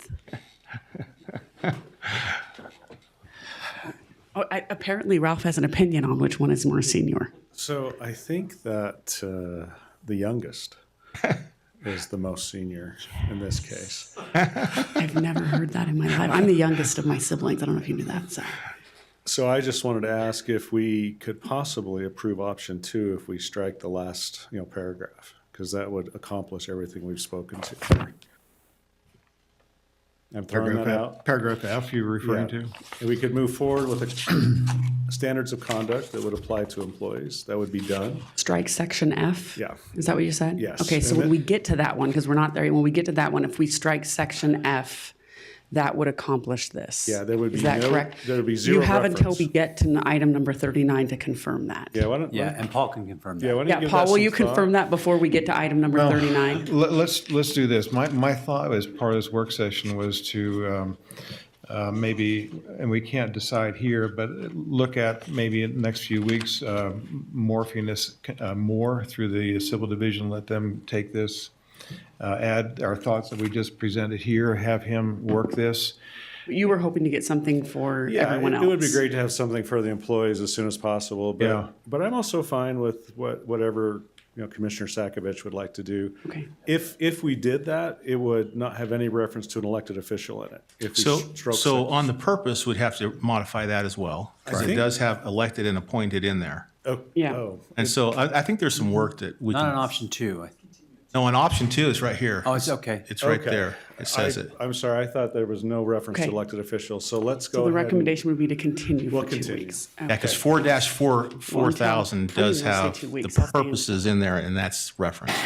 Apparently Ralph has an opinion on which one is more senior. So I think that the youngest is the most senior in this case. I've never heard that in my life. I'm the youngest of my siblings. I don't know if you knew that. So I just wanted to ask if we could possibly approve option 2 if we strike the last, paragraph, because that would accomplish everything we've spoken to here. I'm throwing that out. Paragraph F you're referring Yeah. to? And we could move forward with standards of conduct that would apply to employees. That would be done. Strike section F? Yeah. Is that what you said? Yes. Okay, so And when then- we get to that one, because we're not there, when we get to that one, if we strike section F, that would accomplish this. Yeah, there would be Is that no- correct? there would be zero You have until reference. we get to item number 39 to confirm that. Yeah, why don't, Yeah, and Paul can confirm that. yeah, why don't Yeah, you give Paul, that will some you thought? confirm that before we get to item number 39? Let's do this. My thought as part of this work session was to maybe, and we can't decide here, but look at maybe in the next few weeks, morphing this more through the civil division, let them take this, add our thoughts that we just presented here, have him work this. You were hoping to get something for everyone else. It would be great to have something for the employees as soon as possible. But, Yeah. but I'm also fine with whatever Commissioner Sakovic would like to do. Okay. If we did that, it would not have any reference to an elected official in it. If we stroke So section. on the purpose, we'd have to modify that as well. Because it think- does have elected and appointed in there. Yeah. And so I think there's some work that we Not can. on option 2. No, on option 2 is right here. Oh, it's okay. It's right Okay. there. It says it. I'm sorry, I thought there was no reference to Okay. elected officials. So let's go So the ahead. recommendation would be to continue We'll for 2 continue. weeks. Yeah, because 4-4000 I does didn't wanna say have 2 the weeks, I'll stay in. purposes in there, and that's referenced.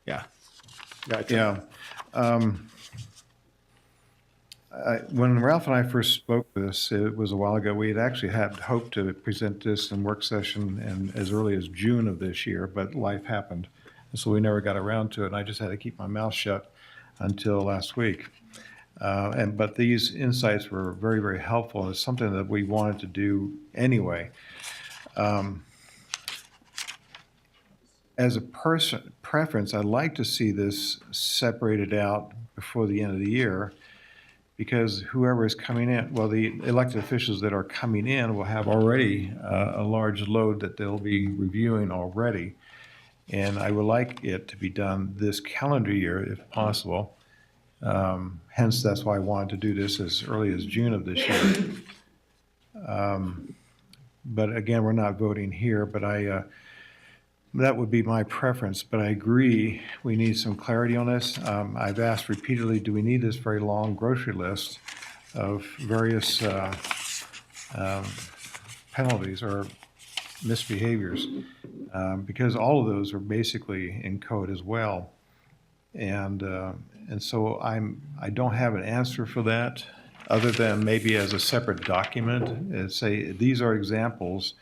Yeah. Gotcha. Yeah. When Ralph and I first spoke this, it was a while ago, we had actually had hoped to present this in work session and as early as June of this year, but life happened. And so we never got around to it, and I just had to keep my mouth shut until last week. But these insights were very, very helpful, and it's something that we wanted to do anyway. As a preference, I'd like to see this separated out before the end of the year, because whoever is coming in, well, the elected officials that are coming in will have already a large load that they'll be reviewing already. And I would like it to be done this calendar year if possible. Hence, that's why I wanted to do this as early as June of this year. But again, we're not voting here, but that would be my preference, but I agree we need some clarity on this. I've asked repeatedly, do we need this very long grocery list of various penalties or misbehaviors? Because all of those are basically in code as well. And so I don't have an answer for that, other than maybe as a separate document, and say, these are examples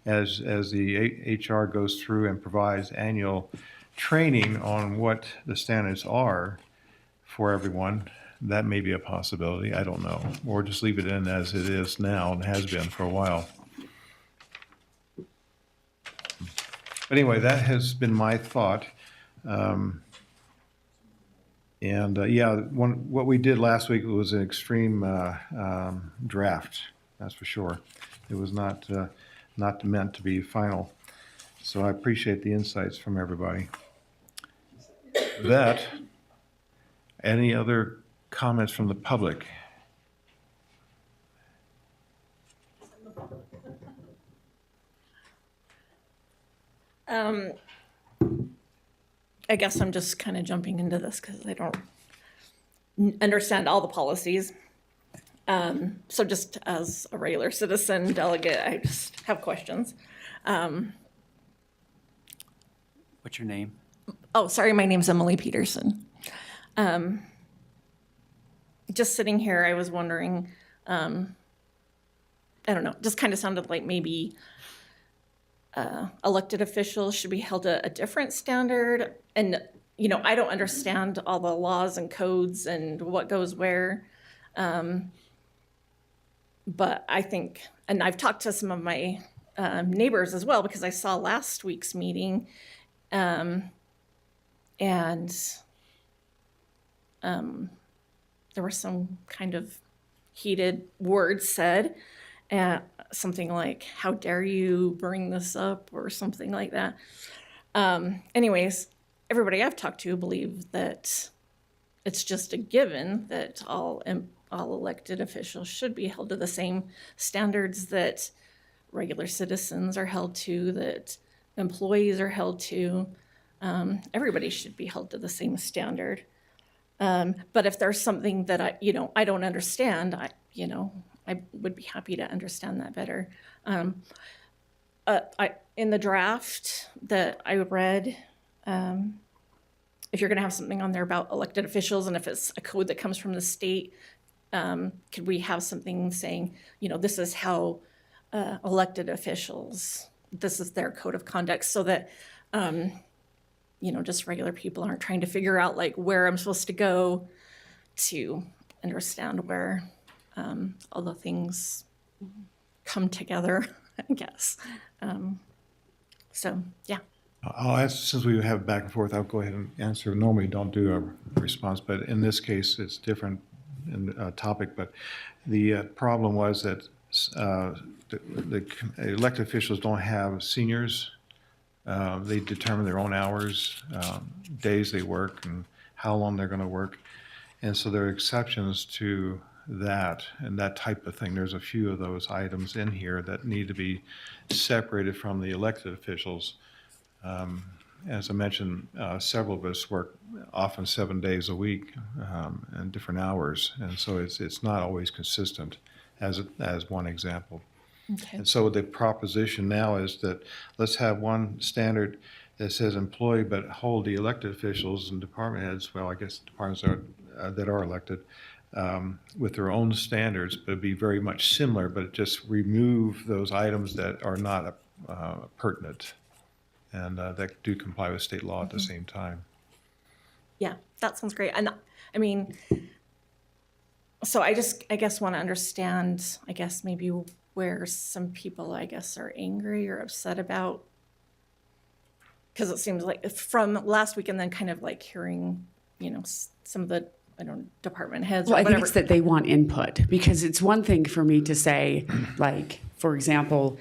as the HR goes through and provides annual training on what the standards are for everyone. That may be a possibility, I don't know. Or just leave it in as it is now and has been for a while. But anyway, that has been my thought. What we did last week was an extreme draft, that's for sure. It was not meant to be final. So I appreciate the insights from everybody. That, any other comments from the public? I guess I'm just kind of jumping into this because I don't understand all the policies. So just as a regular citizen delegate, I just have questions. What's your name? Oh, sorry, my name's Emily Peterson. Just sitting here, I was wondering, I don't know, just kind of sounded like maybe elected officials should be held to a different standard. And, you know, I don't understand all the laws and codes and what goes where. But I think, and I've talked to some of my neighbors as well, because I saw last week's meeting, and there were some kind of heated words said, something like, how dare you bring this up, or something like that. Anyways, everybody I've talked to believe that it's just a given that all elected officials should be held to the same standards that regular citizens are held to, that employees are held to. Everybody should be held to the same standard. But if there's something that I don't understand, I would be happy to understand that better. In the draft that I read, if you're going to have something on there about elected officials, and if it's a code that comes from the state, could we have something saying, this is how elected officials, this is their code of conduct, so that just regular people aren't trying to figure out like where I'm supposed to go to understand where all the things come together, I guess. So, yeah. I'll ask, since we have back and forth, I'll go ahead and answer. Normally don't do a response, but in this case, it's different in topic. But the problem was that the elected officials don't have seniors. They determine their own hours, days they work, and how long they're going to work. And so there are exceptions to that and that type of thing. There's a few of those items in here that need to be separated from the elected officials. As I mentioned, several of us work often 7 days a week and different hours, and so it's not always consistent, as one example. Okay. And so the proposition now is that let's have one standard that says employee, but hold the elected officials and department heads, well, I guess departments that are elected, with their own standards, but be very much similar, but just remove those items that are not pertinent and that do comply with state law at the same time. Yeah, that sounds great. And I mean, so I guess want to understand, I guess maybe where some people, I guess, are angry or upset about, because it seems like from last week and then kind of like hearing, some of the, department heads or Well, I whatever. think it's that they want input, because it's one thing for me to say, like, for example,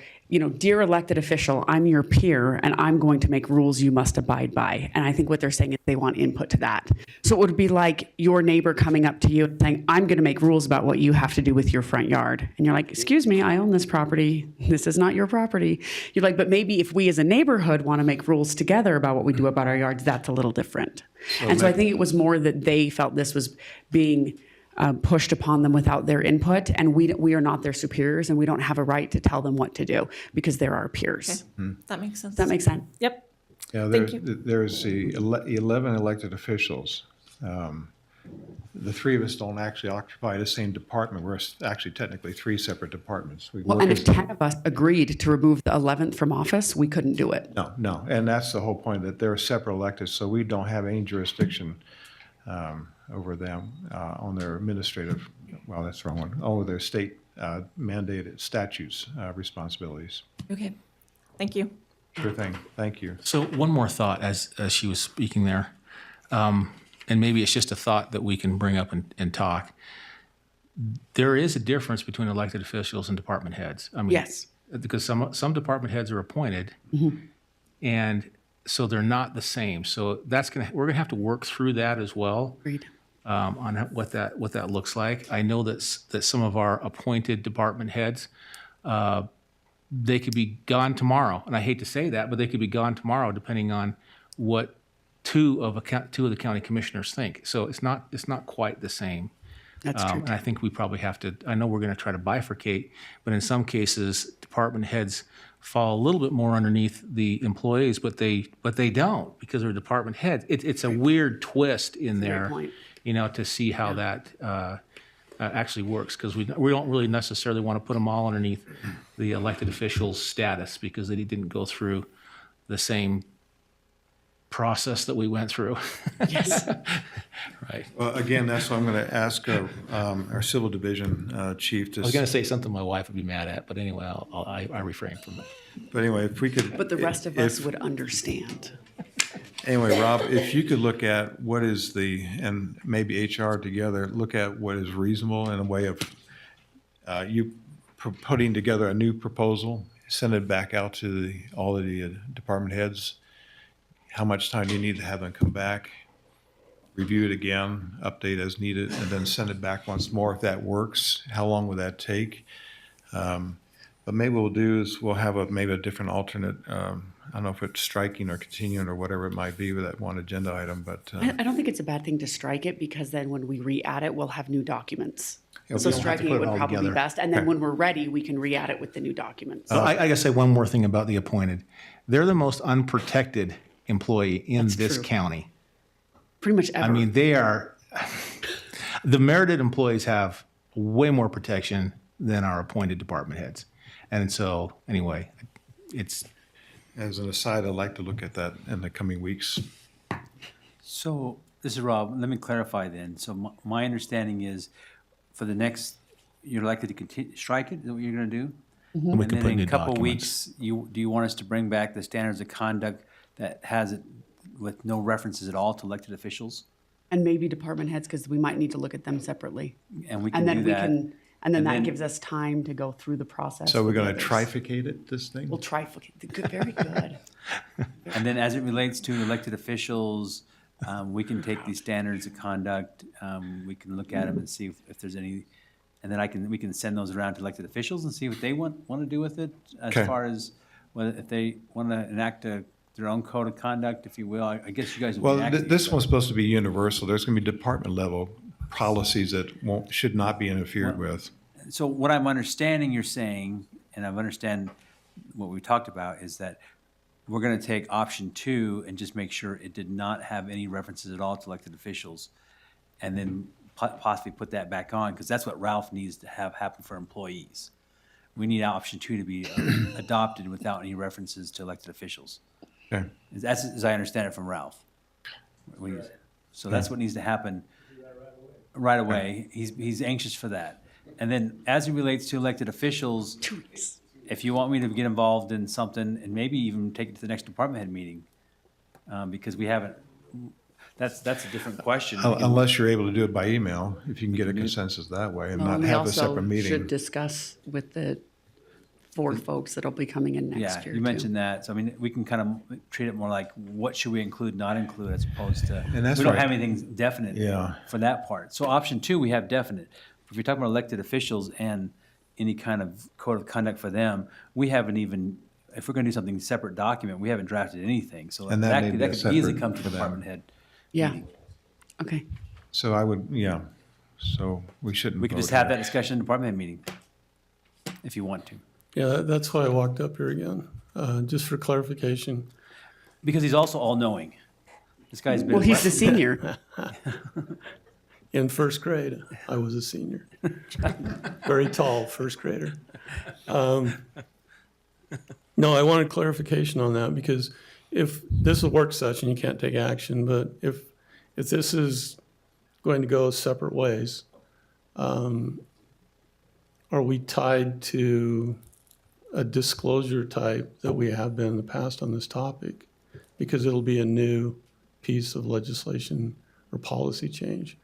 dear elected official, I'm your peer and I'm going to make rules you must abide by. And I think what they're saying is they want input to that. So it would be like your neighbor coming up to you and saying, I'm going to make rules about what you have to do with your front yard. And you're like, excuse me, I own this property. This is not your property. You're like, but maybe if we as a neighborhood want to make rules together about what we do about our yards, that's a little different. And so I think it was more that they felt this was being pushed upon them without their input, and we are not their superiors, and we don't have a right to tell them what to do because they're our peers. Okay. That makes sense. Does that make sense? Yep. Yeah, Thank you. there's the 11 elected officials. The three of us don't actually occupy the same department. We're actually technically three separate departments. We Well, work and as- if 10 of us agreed to remove the 11th from office, we couldn't do it. No, and that's the whole point, that they're separate elected, so we don't have any jurisdiction over them on their administrative, well, that's the wrong one, over their state mandated statutes responsibilities. Okay. Thank you. Sure thing. Thank you. So one more thought as she was speaking there, and maybe it's just a thought that we can bring up and talk. There is a difference between elected officials and department heads. I mean, Yes. Because some department heads are appointed, and so they're not the same. So we're gonna have to work through that as well. Agreed. On what that looks like. I know that some of our appointed department heads, they could be gone tomorrow, and I hate to say that, but they could be gone tomorrow depending on what two of the county commissioners think. So it's not quite the same. That's true. And I think we probably have to, I know we're going to try to bifurcate, but in some cases, department heads fall a little bit more underneath the employees, but they don't because they're department heads. It's a weird twist in That's a great there, point. to see how that actually works, because we don't really necessarily want to put them all underneath the elected officials' status because they didn't go through the same process that we went through. Yes. Right. Well, again, that's what I'm going to ask our civil division chief to. I was going to say something my wife would be mad at, but anyway, I refrain from it. But anyway, if we could. But the rest of us would understand. Anyway, Rob, if you could look at what is and maybe HR together, look at what is reasonable in a way of you putting together a new proposal, send it back out to all of the department heads. How much time do you need to have them come back, review it again, update as needed, and then send it back once more if that works? How long would that take? But maybe what we'll do is we'll have maybe a different alternate. I don't know if it's striking or continuing or whatever it might be with that one agenda item, but. I don't think it's a bad thing to strike it because then when we re-add it, we'll have new documents. Yeah, we So don't have to striking put it it would all probably be together. best. And then Okay. when we're ready, we can re-add it with the new documents. I got to say one more thing about the appointed. They're the most unprotected employee in this true. county. Pretty much ever. I mean, they are, the merited employees have way more protection than our appointed department heads. And so, anyway, it's. As an aside, I'd like to look at that in the coming weeks. So, this is Rob, let me clarify then. So my understanding is, for the next, you're likely to continue, strike it, is that what you're gonna do? And we And can then put in new a couple documents. weeks, do you want us to bring back the standards of conduct that has it with no references at all to elected officials? And maybe department heads, because we might need to look at them separately. And we can And then do we that. can, and then And that then- gives us time to go through the process. So we're with going the to others. trifecate it, this thing? We'll trifecate. Good, very good. And then as it relates to elected officials, we can take these standards of conduct, we can look at them and see if there's any, and then we can send those around to elected officials and see what they want to do with it, as Okay. far as whether, if they want to enact their own code of conduct, if you will. I guess you guys will Well, be acting. this one's supposed to be universal. There's going to be department level policies that should not be interfered with. So what I'm understanding you're saying, and I understand what we talked about, is that we're going to take option 2 and just make sure it did not have any references at all to elected officials, and then possibly put that back on, because that's what Ralph needs to have happen for employees. We need option 2 to be adopted without any references to elected officials. Okay. That's as I understand it from Ralph. So that's what needs to happen right away. He's anxious for that. And then as it relates to elected officials, if you want me to get involved in something and maybe even take it to the next department head meeting, because we haven't, that's a different question. Unless you're able to do it by email, if you can get a consensus that way and Well, not we have a also separate meeting. should discuss with the 4 folks that'll be coming in next Yeah, year. you too. mentioned that. So I mean, we can kind of treat it more like what should we include, not include, as opposed to, And that's we don't right. have anything definite Yeah. for that part. So option 2, we have definite. If you're talking about elected officials and any kind of code of conduct for them, we haven't even, if we're going to do something separate document, we haven't drafted anything. So And that may be a could easily separate come to for them. department head. Yeah. meeting. Okay. So I would, yeah, so we shouldn't. We could just vote have here. that discussion in department head meeting, if you want to. Yeah, that's why I walked up here again, just for clarification. Because he's also all-knowing. This guy's been. Well, he's the senior. In first grade, I was a senior. Very tall first grader. No, I wanted clarification on that because if this is a work session, you can't take action, but if this is going to go separate ways, are we tied to a disclosure type that we have been in the past on this topic? Because it'll be a new piece of legislation or policy change.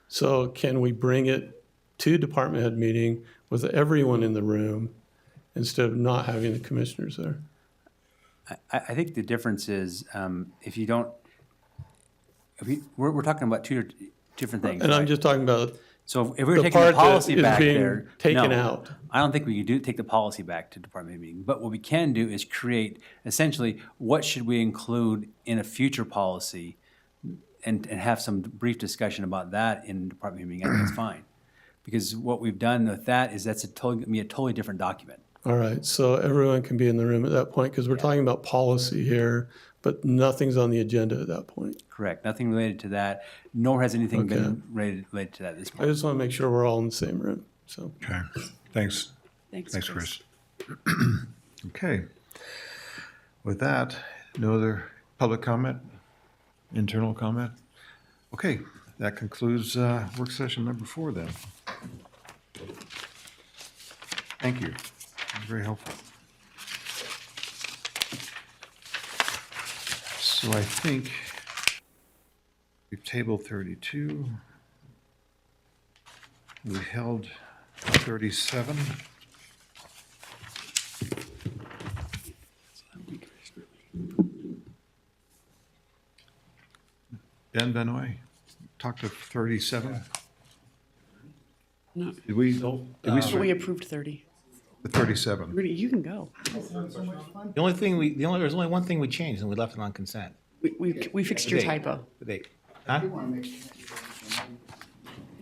So can we bring it to department head meeting with everyone in the room instead of not having the commissioners there? I think the difference is, if you don't, we're talking about two different things. And I'm right? just talking about So if we were the taking the part that policy is back being there, taken no, out. I don't think we could take the policy back to department meeting. But what we can do is create essentially what should we include in a future policy and have some brief discussion about that in department meeting, I think it's fine. Because what we've done with that is that's a totally different document. All right, so everyone can be in the room at that point, because we're talking about policy here, but nothing's on the agenda at that point. Correct. Nothing related to that, nor has anything Okay. been related to that at this I point. just want to make sure we're all in the same room, so. Okay, thanks. Thanks, Thanks, Chris. Chris. Okay. With that, no other public comment, internal comment? Okay, that concludes work session number 4 then. Thank you. That was very helpful. So I think we've tabled 32. We held 37. Ben Benoit, talked to 37. No. Did we We approved 30. the 37? Rudy, you can go. There's only one thing we changed, and we left it on consent. We fixed your The date. typo. The date. Huh?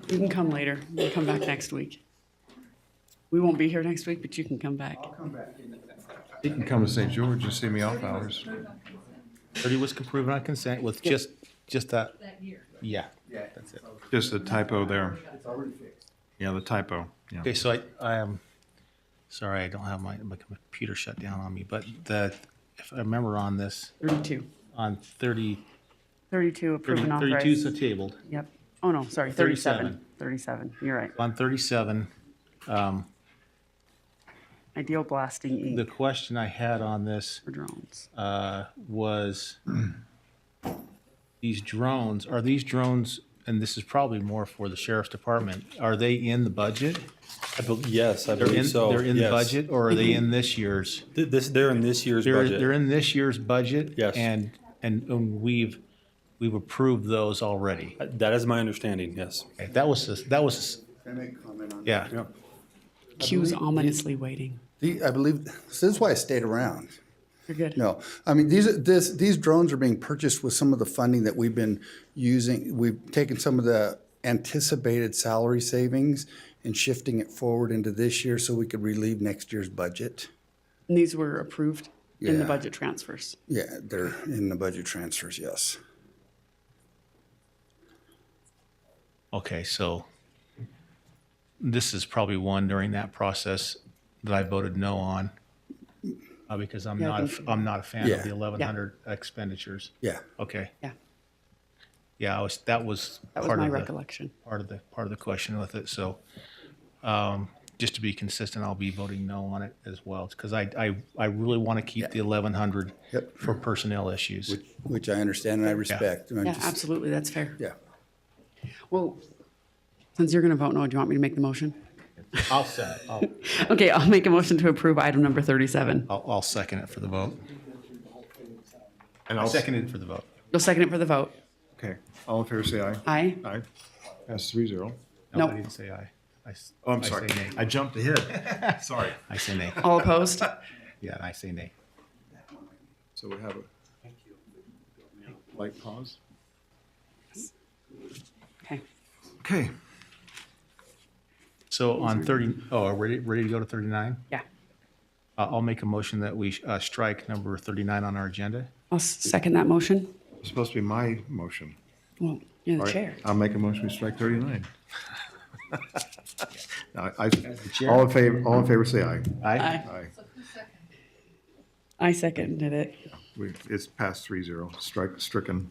You can come later. You can come back next week. We won't be here next week, but you can come back. You can come to St. George and see me off hours. 30 was approved on consent with just that. Yeah, that's it. Just a typo there. Yeah, the typo. Yeah. Okay, so I am, sorry, I don't have my computer shut down on me, but if I remember on this, 32. on 30, 32 approved and 32 authorized. so tabled. Yep. Oh, no, sorry, 37. 37, you're right. On 37, Ideal blasting the ink question I had on this for drones. was are these drones, and this is probably more for the sheriff's department, are they in the budget? Yes, I They're believe in, so. they're in the Yes. budget, or are they in this year's? They're in this year's They're budget. in this year's budget? Yes. And we've approved those already. That is my understanding, yes. Okay, that was, Can I make comment on that? yeah. Q's ominously waiting. I believe, so this is why I stayed around. You're good. No, I mean, these drones are being purchased with some of the funding that we've been using. We've taken some of the anticipated salary savings and shifting it forward into this year so we could relieve next year's budget. And these were approved in the Yeah. budget transfers. Yeah, they're in the budget transfers, yes. Okay, so this is probably one during that process that I voted no on, because I'm Yeah, I not, think- I'm not a fan Yeah. of the 1,100 expenditures. Yeah. Okay. Yeah. Yeah, that was That was part my of the, recollection. part of the question with it, so, just to be consistent, I'll be voting no on it as well, because I really want to keep the 1,100 Yep. for personnel issues. Which I understand and I respect. And I'm Yeah, just- absolutely, that's fair. Yeah. Well, since you're going to vote no, do you want me to make the motion? I'll second, Okay, I'll make a motion to approve item number 37. I'll second it for the vote. And I'll second it for the vote. You'll second it for the vote. Okay, all in favor, say aye. Aye. Aye. Pass 3-0. No, Nope. I didn't say aye. Oh, I'm I sorry. say nay. I jumped ahead. Sorry. I say nay. All opposed? Yeah, I say nay. So we have a light pause. Okay. Okay. So on 30, are we ready to go to 39? Yeah. I'll make a motion that we strike number 39 on our agenda. I'll second that motion. It's supposed to be my motion. Well, you're the All right, chair. I'll make a motion to strike 39. Now, chair. all in favor, say aye. Aye. Aye. I seconded it. It's passed 3-0, stricken.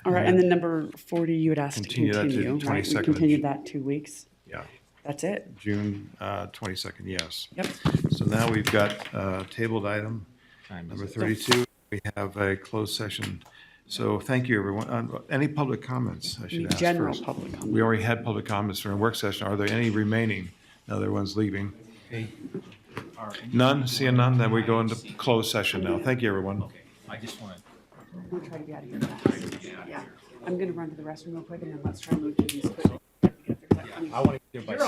All right, and then number 40, you had asked to Continue that to continue, the right? We 22nd of continued June. that 2 weeks. Yeah, That's it. June 22nd, yes. Yep. So now we've got tabled item Time is number it? 32. We have a closed session. So thank you, everyone. Any public comments, I should ask General first? public comment. We already had public comments during work session. Are there any remaining? No, everyone's leaving. Okay. None? Seeing none, then we go into closed session now. Thank you, everyone. I just want to. I'm going to try to get out of here fast. Yeah. I'm going to run to the restroom real quick, and then let's try and move to these quickly. I want to.